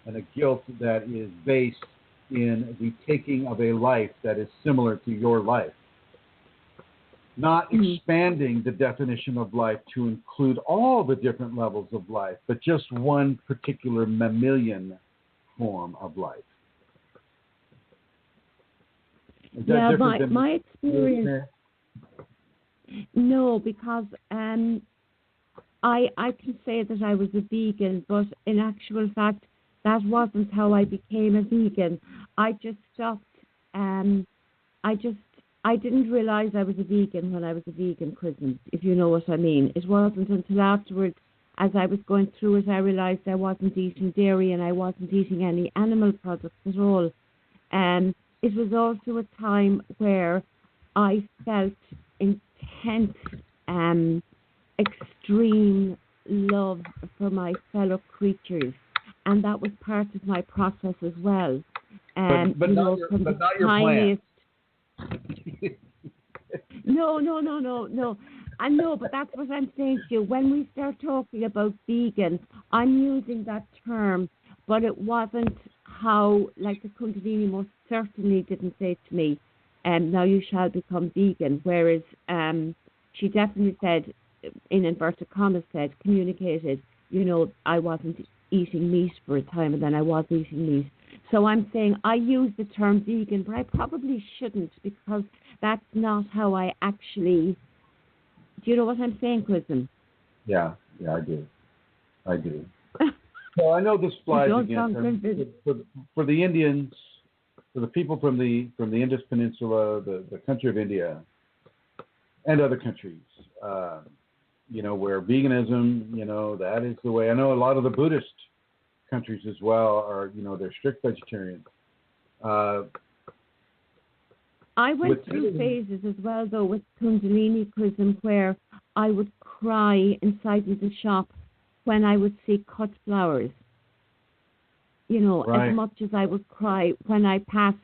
and a guilt that is based in the taking of a life that is similar to your life. Not expanding the definition of life to include all the different levels of life, but just one particular mammalian form of life. Yeah, my experience. No, because I can say that I was a vegan, but in actual fact, that wasn't how I became a vegan. I just stopped. I didn't realize I was a vegan when I was a vegan, Chrism, if you know what I mean. It wasn't until afterwards, as I was going through it, I realized I wasn't eating dairy and I wasn't eating any animal products at all. It was also a time where I felt intense, extreme love for my fellow creatures, and that was part of my process as well. But not your plant. No. I know, but that's what I'm saying to you. When we start talking about vegan, I'm using that term, but it wasn't how, like the Kundalini most certainly didn't say to me, now you shall become vegan, whereas she definitely said, in inverted commas said, communicated, I wasn't eating meat for a time and then I was eating meat. So I'm saying I use the term vegan, but I probably shouldn't, because that's not how I actually... Do you know what I'm saying, Chrism? Yeah, I do. Well, I know this flies again for the Indians, for the people from the Indus Peninsula, the country of India, and other countries. where veganism, that is the way. I know a lot of the Buddhist countries as well are, they're strict vegetarians. I went through phases as well, though, with Kundalini Chrism, where I would cry inside the shop when I would see cut flowers. Right. As much as I would cry when I passed,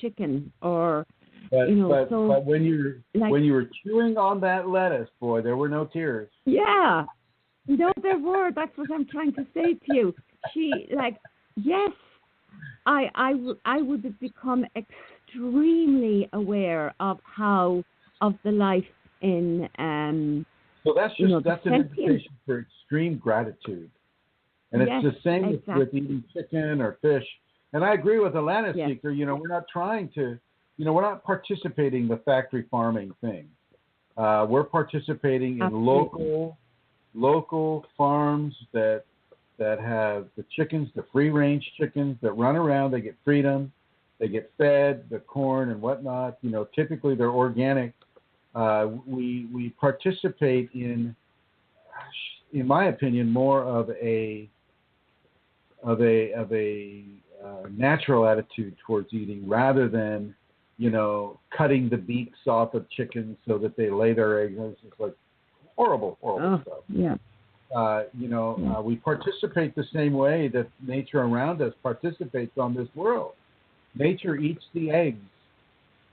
chicken or, but so. When you were chewing on that lettuce, boy, there were no tears. Yeah. No, there were. That's what I'm trying to say to you. Yes, I would have become extremely aware of the life in so that's an invitation for extreme gratitude, and it's the same with eating chicken or fish. And I agree with Alana Seeker. We're not trying to, we're not participating in the factory farming thing. We're participating in local farms that have the chickens, the free-range chickens that run around. They get freedom. They get fed the corn and whatnot. Typically they're organic. We participate in my opinion, more of a natural attitude towards eating, rather than cutting the beaks off of chickens so that they lay their eggs. It's just like horrible stuff. Yeah. We participate the same way that nature around us participates on this world. Nature eats the eggs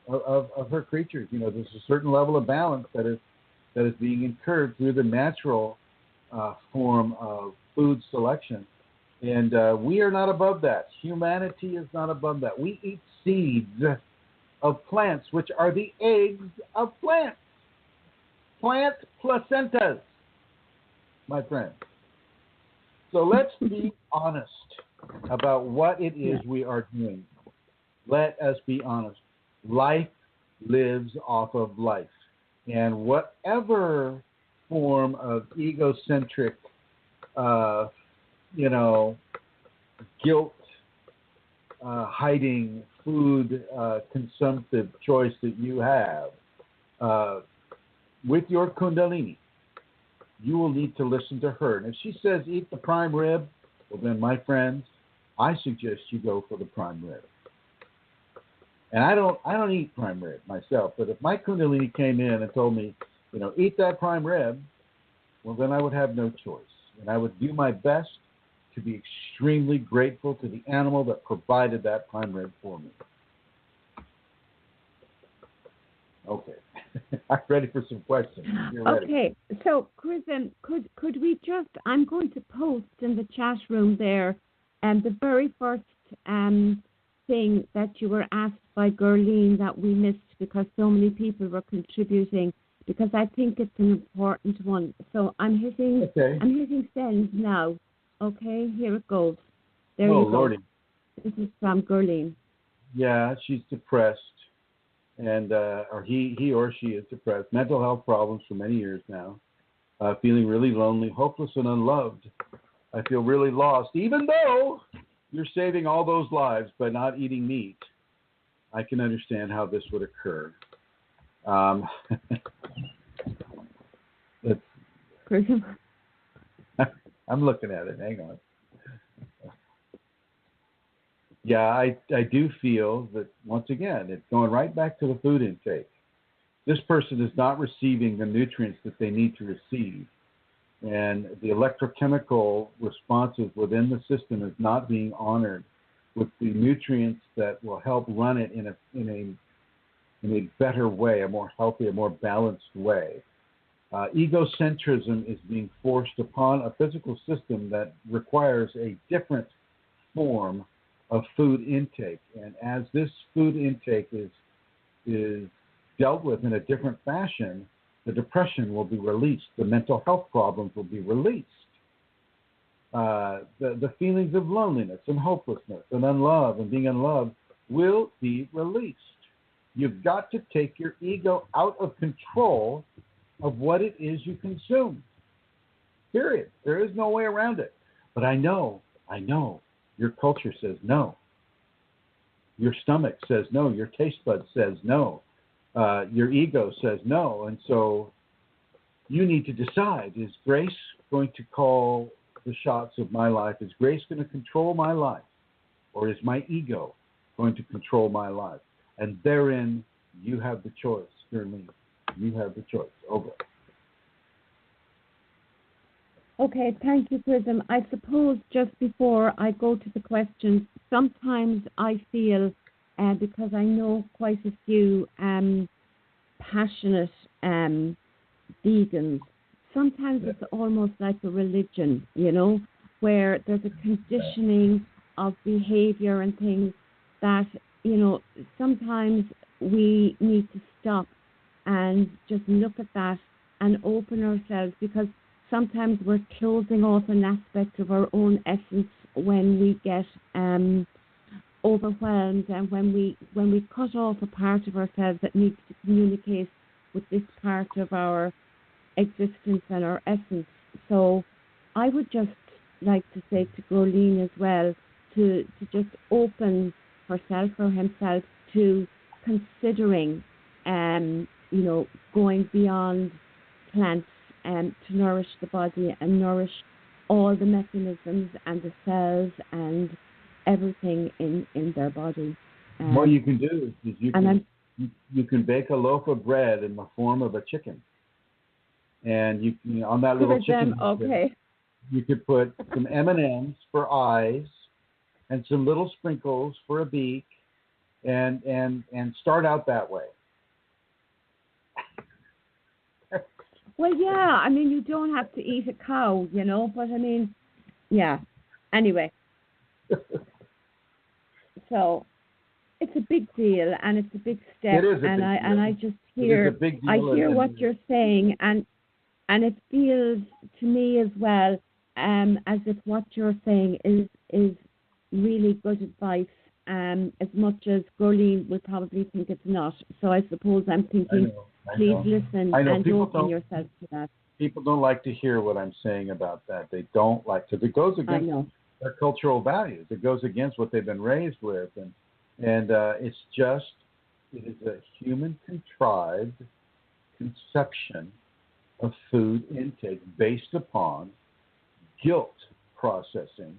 of her creatures. There's a certain level of balance that is being incurred through the natural form of food selection. And we are not above that. Humanity is not above that. We eat seeds of plants, which are the eggs of plants. Plant placentas, my friend. So let's be honest about what it is we are doing. Let us be honest. Life lives off of life. And whatever form of egocentric, guilt, hiding, food, consumptive choice that you have, with your Kundalini, you will need to listen to her. And if she says eat the prime rib, well then, my friends, I suggest you go for the prime rib. And I don't eat prime rib myself, but if my Kundalini came in and told me, eat that prime rib, well then I would have no choice. And I would do my best to be extremely grateful to the animal that provided that prime rib for me. Okay. I'm ready for some questions. You're ready. Okay. So, Chrism, could we just, I'm going to post in the chat room there, and the very first thing that you were asked by Gerline that we missed because so many people were contributing, because I think it's an important one. So I'm hitting send now. Okay, here it goes. There you go. Lordy. This is from Gerline. Yeah, she's depressed, and or he or she is depressed. Mental health problems for many years now. Feeling really lonely, hopeless, and unloved. I feel really lost, even though you're saving all those lives by not eating meat. I can understand how this would occur. I'm looking at it. Hang on. Yeah, I do feel that, once again, it's going right back to the food intake. This person is not receiving the nutrients that they need to receive. And the electrochemical responses within the system is not being honored with the nutrients that will help run it in a better way, a more healthy, a more balanced way. Egocentrism is being forced upon a physical system that requires a different form of food intake. And as this food intake is dealt with in a different fashion, the depression will be released. The mental health problems will be released. The feelings of loneliness and hopelessness and unlove and being unloved will be released. You've got to take your ego out of control of what it is you consume. Period. There is no way around it. But I know, your culture says no. Your stomach says no. Your taste bud says no. Your ego says no. And so you need to decide, is Grace going to call the shots of my life? Is Grace going to control my life? Or is my ego going to control my life? And therein, you have the choice, Kunalini. You have the choice. Over. Okay, thank you, Chrism. I suppose just before I go to the questions, sometimes I feel, because I know quite a few passionate vegans, sometimes it's almost like a religion, you know, where there's a conditioning of behavior and things that, you know, sometimes we need to stop and just look at that and open ourselves, because sometimes we're closing off an aspect of our own essence when we get overwhelmed, and when we cut off a part of ourselves that needs to communicate with this part of our existence and our essence. So I would just like to say to Kunalini as well, to just open herself or himself to considering, you know, going beyond plants to nourish the body and nourish all the mechanisms and the cells and everything in their body. What you can do is you can bake a loaf of bread in the form of a chicken, and you on that little chicken, okay, you could put some M&Ms for eyes and some little sprinkles for a beak, and start out that way. Well, yeah, I mean, you don't have to eat a cow, you know, but I mean, yeah. Anyway, so it's a big deal and it's a big step, and I just hear what you're saying, and it feels to me as well as if what you're saying is really good advice, as much as Kunalini will probably think it's not. So I suppose I'm thinking, please listen and open yourself to that. People don't like to hear what I'm saying about that. They don't like to. It goes against their cultural values. It goes against what they've been raised with, and it is a human contrived conception of food intake based upon guilt processing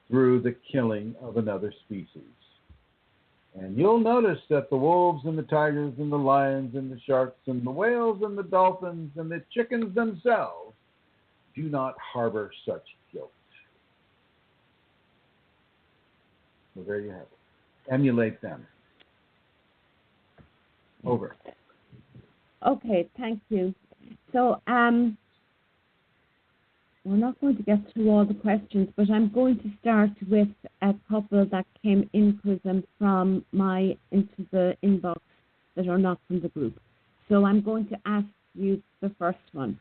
through the killing of another species. And you'll notice that the wolves and the tigers and the lions and the sharks and the whales and the dolphins and the chickens themselves do not harbor such guilt. So there you have it. Emulate them. Over. Okay, thank you. So we're not going to get through all the questions, but I'm going to start with a couple that came in from into the inbox that are not from the group. So I'm going to ask you the first one.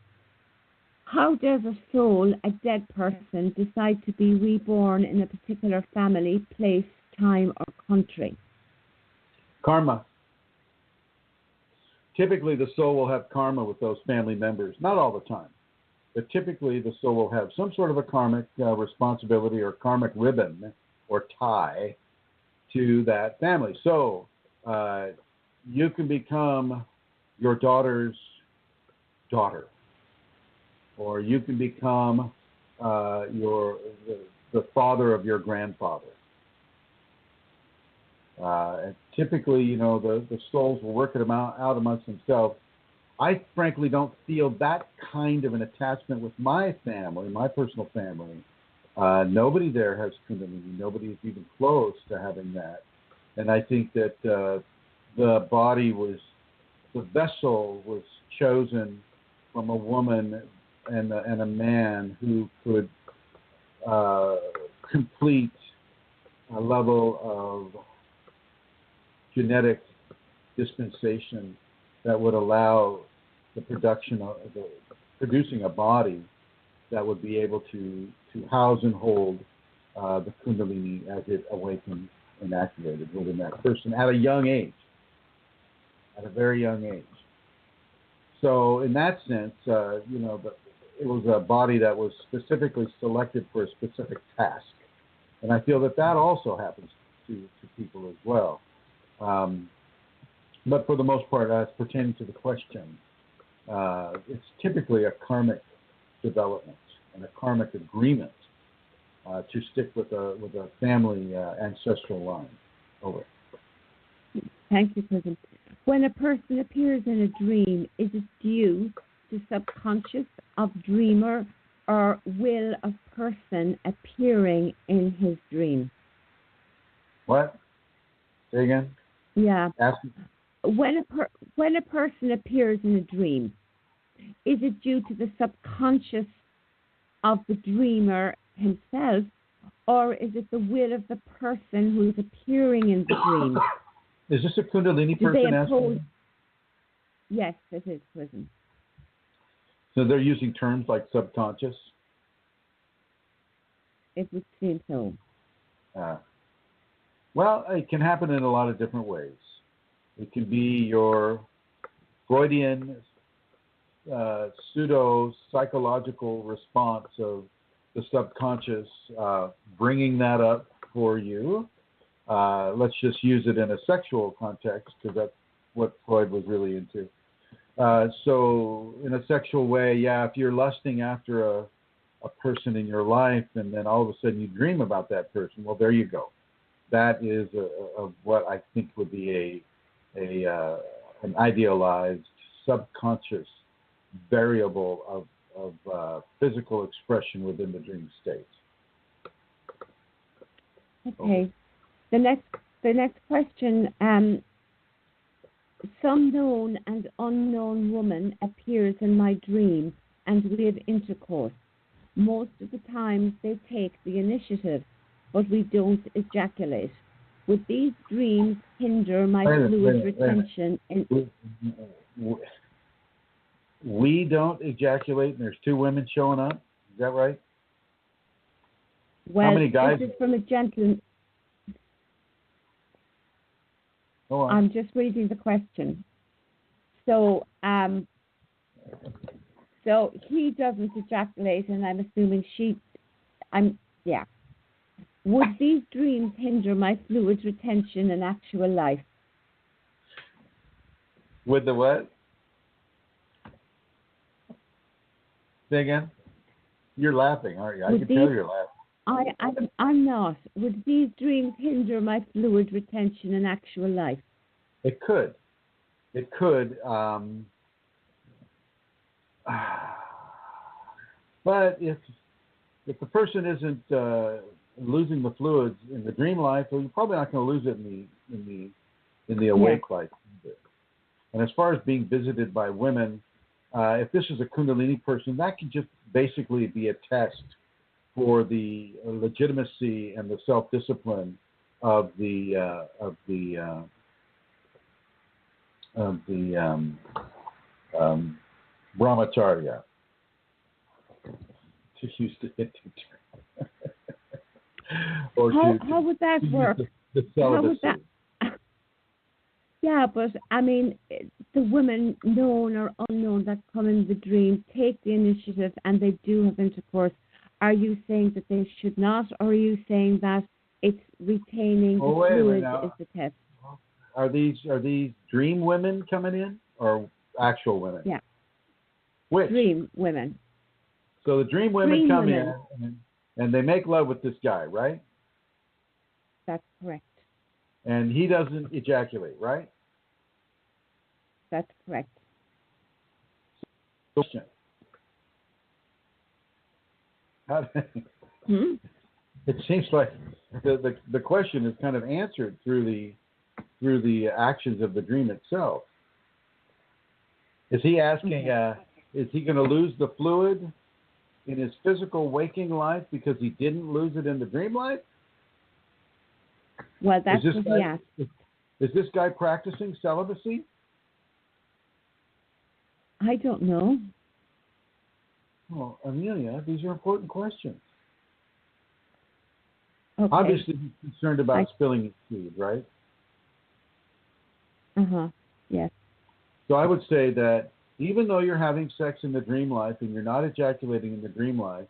How does a soul, a dead person, decide to be reborn in a particular family, place, time, or country? Karma. Typically, the soul will have karma with those family members. Not all the time. But typically, the soul will have some sort of a karmic responsibility or karmic ribbon or tie to that family. So you can become your daughter's daughter, or you can become the father of your grandfather. And typically, you know, the souls will work it out amongst themselves. I frankly don't feel that kind of an attachment with my family, my personal family. Nobody there has Kundalini. Nobody is even close to having that. And I think that the vessel was chosen from a woman and a man who could complete a level of genetic dispensation that would allow the producing a body that would be able to house and hold the Kundalini as it awakened and activated within that person at a young age, at a very young age. So in that sense, you know, it was a body that was specifically selected for a specific task. And I feel that also happens to people as well. But for the most part, as pertaining to the question, it's typically a karmic development and a karmic agreement to stick with a family ancestral line. Over. Thank you, Chrism. When a person appears in a dream, is it due to subconscious of dreamer or will of person appearing in his dream? What? Say again? Yeah. Ask. When a person appears in a dream, is it due to the subconscious of the dreamer himself, or is it the will of the person who is appearing in the dream? Is this a Kundalini Do they person impose? asking? Yes, it is, Chrism. So they're using terms like subconscious? It would seem so. Well, it can happen in a lot of different ways. It can be your Freudian pseudo-psychological response of the subconscious bringing that up for you. Let's just use it in a sexual context because that's what Freud was really into. So in a sexual way, yeah, if you're lusting after a person in your life and then all of a sudden you dream about that person, well, there you go. That is what I think would be an idealized subconscious variable of physical expression within the dream state. Okay. The next question. Some known and unknown woman appears in my dream and we have intercourse. Most of the time they take the initiative, but we don't ejaculate. Would these dreams hinder my fluid retention? We don't ejaculate and there's two women showing up? Is that right? Well, how many guys? This is from a gentleman. I'm just reading the question. So he doesn't ejaculate, and I'm assuming yeah. Would these dreams hinder my fluid retention in actual life? With the what? Say again? You're laughing, aren't you? I can tell you're laughing. I'm not. Would these dreams hinder my fluid retention in actual life? It could. It could. But if the person isn't losing the fluids in the dream life, well, you're probably not going to lose it in the awake life. And as far as being visited by women, if this is a Kundalini person, that could just basically be a test for the legitimacy and the self-discipline of the brahmacharya. To use the Hindu term. How would that work? The celibacy. Yeah, but I mean, the women, known or unknown, that come in the dream, take the initiative and they do have intercourse. Are you saying that they should not, or are you saying that it's retaining the fluid is the test? Are these dream women coming in or actual women? Yeah. Which? Dream women. So the dream women come in and they make love with this guy, right? That's correct. And he doesn't ejaculate, right? That's correct. Question. It seems like the question is kind of answered through the actions of the dream itself. Is he asking? Is he going to lose the fluid in his physical waking life because he didn't lose it in the dream life? Well, that's what he asked. Is this guy practicing celibacy? I don't know. Well, Amelia, these are important questions. Okay. Obviously, he's concerned about spilling his seed, right? Yes. So I would say that even though you're having sex in the dream life and you're not ejaculating in the dream life,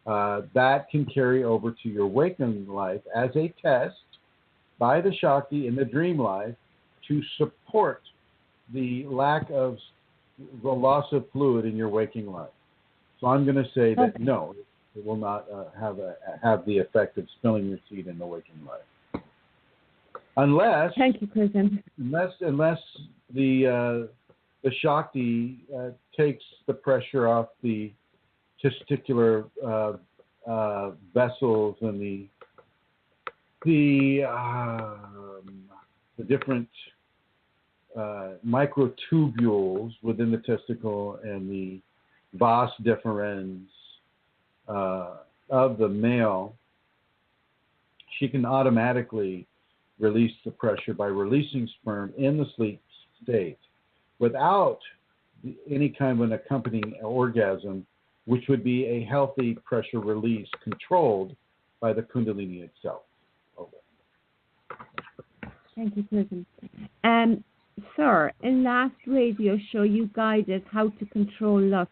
that can carry over to your waking life as a test by the Shakti in the dream life to support the lack of the loss of fluid in your waking life. So I'm going to say that Okay. no, it will not have the effect of spilling your seed in the waking life, unless Thank you, Chrism. the Shakti takes the pressure off the testicular vessels and the different microtubules within the testicle and the vas deferens of the male. She can automatically release the pressure by releasing sperm in the sleep state without any kind of an accompanying orgasm, which would be a healthy pressure release controlled by the Kundalini itself. Thank you, Chrism. Sir, in last radio show, you guided how to control lust.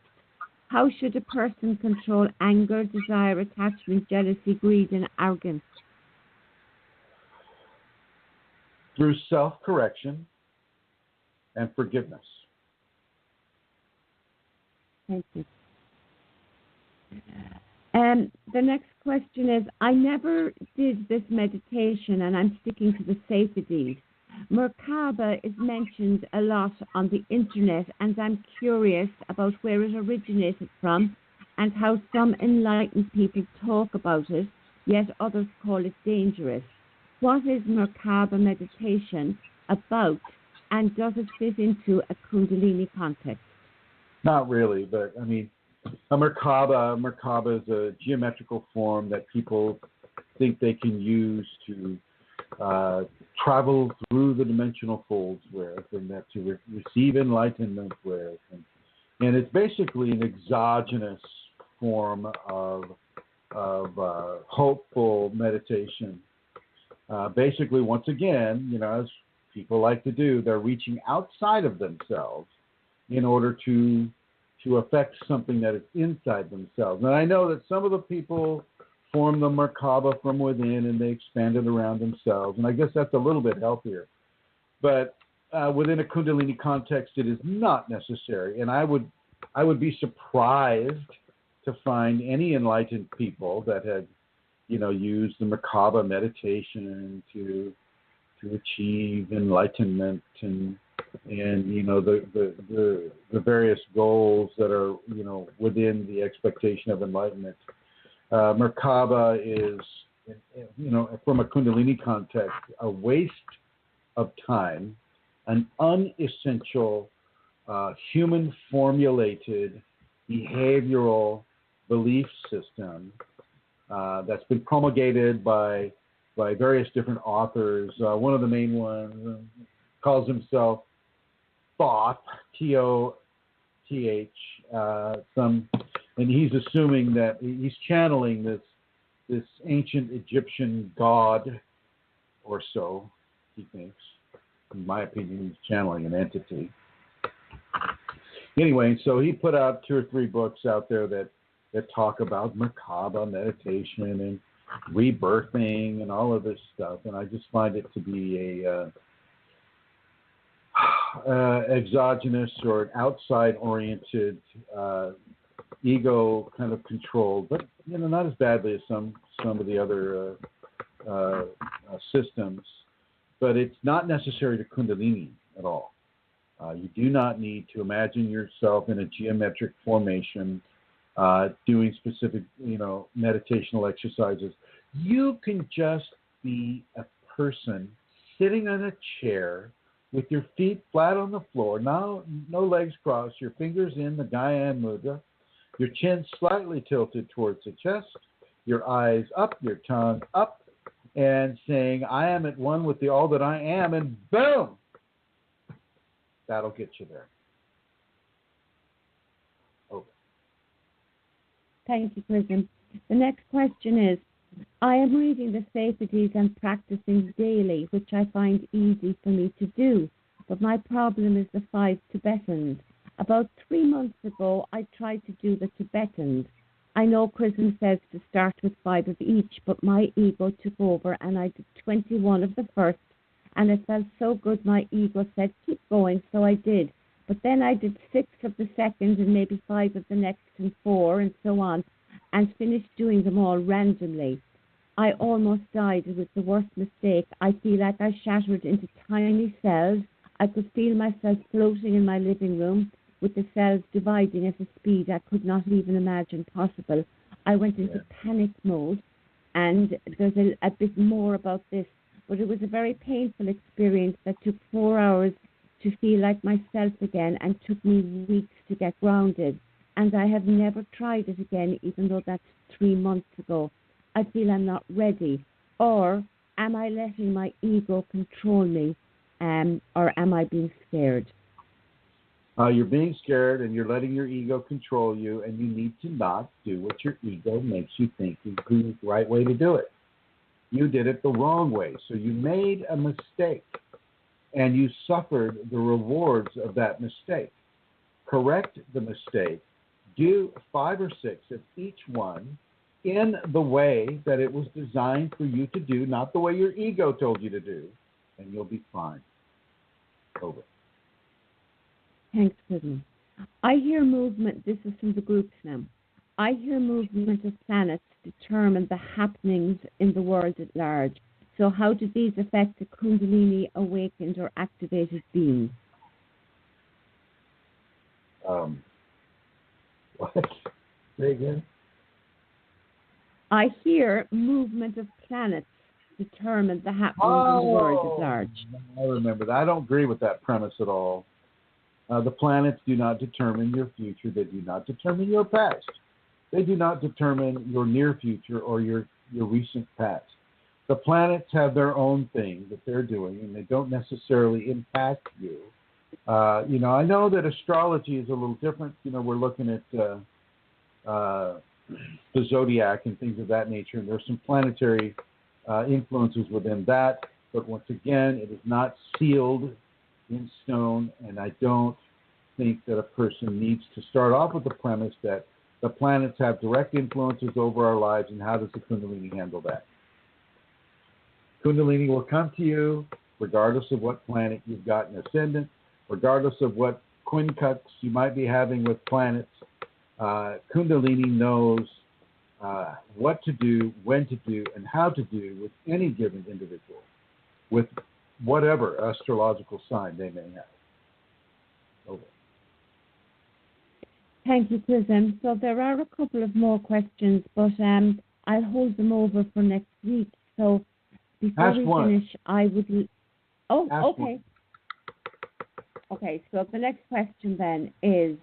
How should a person control anger, desire, attachment, jealousy, greed, and arrogance? Through self-correction and forgiveness. Thank you. The next question is, I never did this meditation and I'm sticking to the safeties. Merkaba is mentioned a lot on the internet and I'm curious about where it originated from and how some enlightened people talk about it, yet others call it dangerous. What is Merkaba meditation about and does it fit into a Kundalini context? Not really, but I mean, a Merkaba is a geometrical form that people think they can use to travel through the dimensional folds with, and that to receive enlightenment with. And it's basically an exogenous form of hopeful meditation. Basically, once again, as people like to do, they're reaching outside of themselves in order to affect something that is inside themselves. And I know that some of the people form the Merkaba from within and they expand it around themselves. And I guess that's a little bit healthier. But within a Kundalini context, it is not necessary. And I would be surprised to find any enlightened people that had, used the Merkaba meditation to achieve enlightenment and the various goals that are within the expectation of enlightenment. Merkaba is from a Kundalini context a waste of time, an unessential human formulated behavioral belief system that's been promulgated by various different authors. One of the main ones calls himself Thoth, T-O-T-H, and he's assuming that he's channeling this ancient Egyptian god or so, he thinks. In my opinion, he's channeling an entity. Anyway, so he put out 2 or 3 books out there that talk about Merkaba meditation and rebirthing and all of this stuff, and I just find it to be a exogenous or an outside-oriented ego kind of control, but not as badly as some of the other systems. But it's not necessary to Kundalini at all. You do not need to imagine yourself in a geometric formation, doing specific, meditational exercises. You can just be a person sitting on a chair with your feet flat on the floor, no legs crossed, your fingers in the Gyan Mudra, your chin slightly tilted towards the chest, your eyes up, your tongue up, and saying, I am at one with the all that I am, and boom! That'll get you there. Over. Thank you, Chrism. The next question is, I am reading the safeties and practicing daily, which I find easy for me to do, but my problem is the 5 Tibetans. About 3 months ago, I tried to do the Tibetans. I know Chrism says to start with 5 of each, but my ego took over and I did 21 of the first, and it felt so good my ego said, keep going, so I did. But then I did 6 of the second and maybe 5 of the next and 4 and so on, and finished doing them all randomly. I almost died. It was the worst mistake. I feel like I shattered into tiny cells. I could feel myself floating in my living room with the cells dividing at a speed I could not even imagine possible. I went into panic mode, and there's a bit more about this, but it was a very painful experience that took 4 hours to feel like myself again and took me weeks to get grounded. And I have never tried it again, even though that's 3 months ago. I feel I'm not ready. Or am I letting my ego control me, or am I being scared? You're being scared and you're letting your ego control you, and you need to not do what your ego makes you think is the right way to do it. You did it the wrong way. So you made a mistake, and you suffered the rewards of that mistake. Correct the mistake. Do 5 or 6 of each one in the way that it was designed for you to do, not the way your ego told you to do, and you'll be fine. Over. Thanks, Chrism. I hear movement, this is from the groups now. I hear movement of planets determine the happenings in the world at large. So how do these affect the Kundalini awakened or activated being? What? Say again? I hear movement of planets determine the happenings in the world at large. I remember that. I don't agree with that premise at all. The planets do not determine your future. They do not determine your past. They do not determine your near future or your recent past. The planets have their own thing that they're doing, and they don't necessarily impact you. I know that astrology is a little different. We're looking at the zodiac and things of that nature, and there's some planetary influences within that. But once again, it is not sealed in stone, and I don't think that a person needs to start off with the premise that the planets have direct influences over our lives, and how does the Kundalini handle that? Kundalini will come to you regardless of what planet you've got in ascendant, regardless of what quincux you might be having with planets. Kundalini knows what to do, when to do, and how to do with any given individual, with whatever astrological sign they may have. Over. Thank you, Chrism. So there are a couple of more questions, but I'll hold them over for next week. So before we finish, I would... Oh, Ask okay. one. Okay, so the next question then is,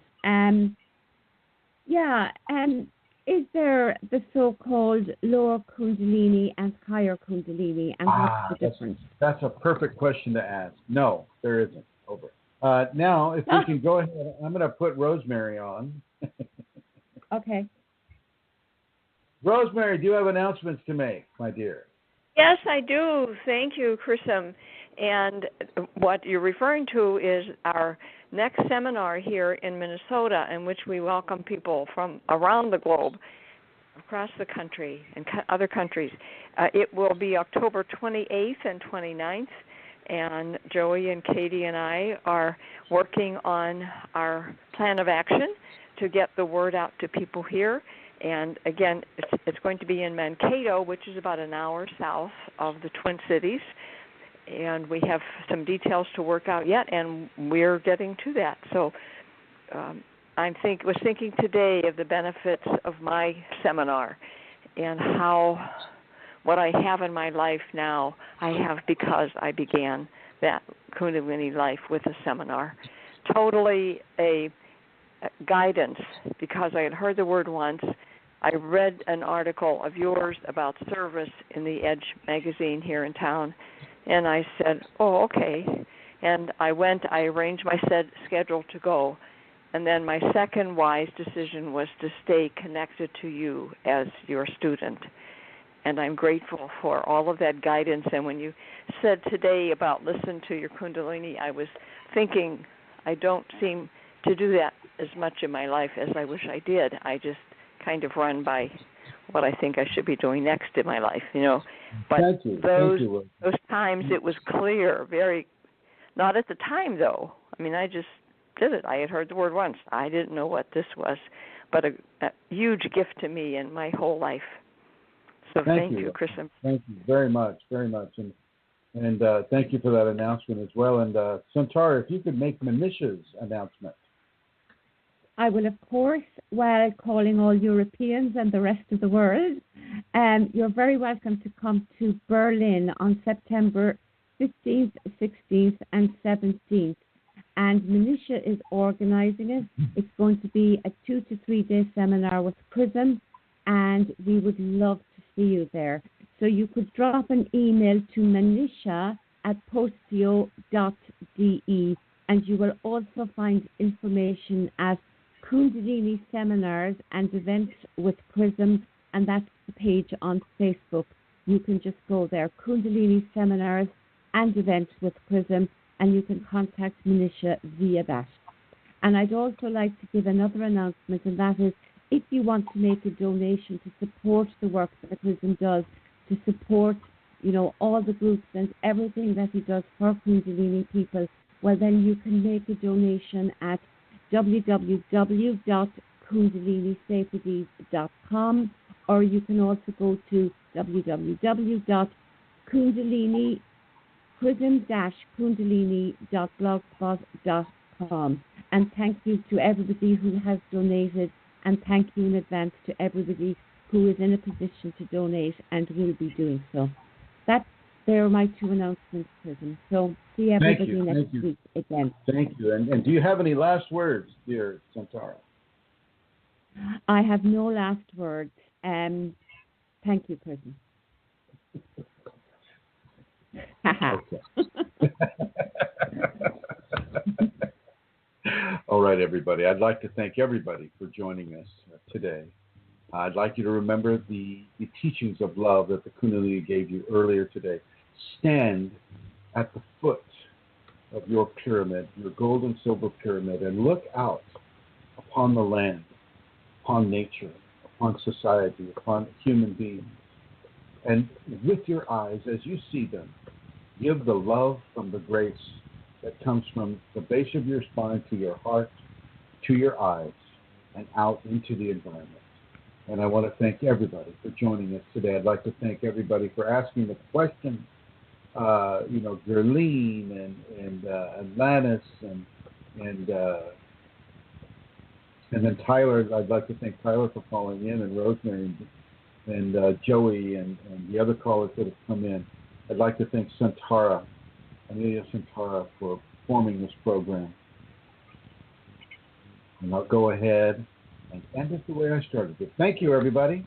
is there the so-called lower Kundalini and higher Kundalini, and what's the difference? That's a perfect question to ask. No, there isn't. Over. Now, if we can go ahead, I'm going to put Rosemary on. Okay. Rosemary, do you have announcements to make, my dear? Yes, I do. Thank you, Chrism. And what you're referring to is our next seminar here in Minnesota, in which we welcome people from around the globe, across the country and other countries. It will be October 28th and 29th, and Joey and Katie and I are working on our plan of action to get the word out to people here. And again, it's going to be in Mankato, which is about an hour south of the Twin Cities. And we have some details to work out yet, and we're getting to that. So was thinking today of the benefits of my seminar and how what I have in my life now I have because I began that Kundalini life with a seminar. Totally a guidance, because I had heard the word once. I read an article of yours about service in the Edge magazine here in town, and I said, oh, okay. And I arranged my schedule to go. And then my second wise decision was to stay connected to you as your student. And I'm grateful for all of that guidance. And when you said today about listen to your Kundalini, I was thinking I don't seem to do that as much in my life as I wish I did. I just kind of run by what I think I should be doing next in my life, But those times it was clear, not at the time though. I mean, I just did it. I had heard the word once. I didn't know what this was, but a huge gift to me in my whole life. So thank you, Chrism. Thank you very much, and thank you for that announcement as well. And Santara, if you could make Manisha's announcement. I will, of course, while calling all Europeans and the rest of the world, you're very welcome to come to Berlin on September 15th, 16th, and 17th. And Manisha is organizing it. It's going to be a 2 to 3 day seminar with Chrism, and we would love to see you there. So you could drop an email to manisha@postio.de, and you will also find information at Kundalini seminars and events with Chrism, and that's the page on Facebook. You can just go there, Kundalini seminars and events with Chrism, and you can contact Manisha via that. And I'd also like to give another announcement, and that is if you want to make a donation to support the work that Chrism does, to support, all the groups and everything that he does for Kundalini people, well, then you can make a donation at www.kundalinisafeties.com, or you can also go to www.chrism-kundalini.blogspot.com. And thank you to everybody who has donated, and thank you in advance to everybody who is in a position to donate and will be doing so. There are my 2 announcements, Chrism. So see everybody next week again. Thank you. And do you have any last words, dear Santara? I have no last words. Thank you, Chrism. Okay. All right, everybody. I'd like to thank everybody for joining us today. I'd like you to remember the teachings of love that the Kunalini gave you earlier today. Stand at the foot of your pyramid, your gold and silver pyramid, and look out upon the land, upon nature, upon society, upon human beings. And with your eyes, as you see them, give the love from the grace that comes from the base of your spine to your heart, to your eyes, and out into the environment. And I want to thank everybody for joining us today. I'd like to thank everybody for asking the questions. Gerline and Lannis and then Tyler. I'd like to thank Tyler for calling in, and Rosemary and Joey and the other callers that have come in. I'd like to thank Amelia Santara, for forming this program. And I'll go ahead and end it the way I started it. Thank you, everybody.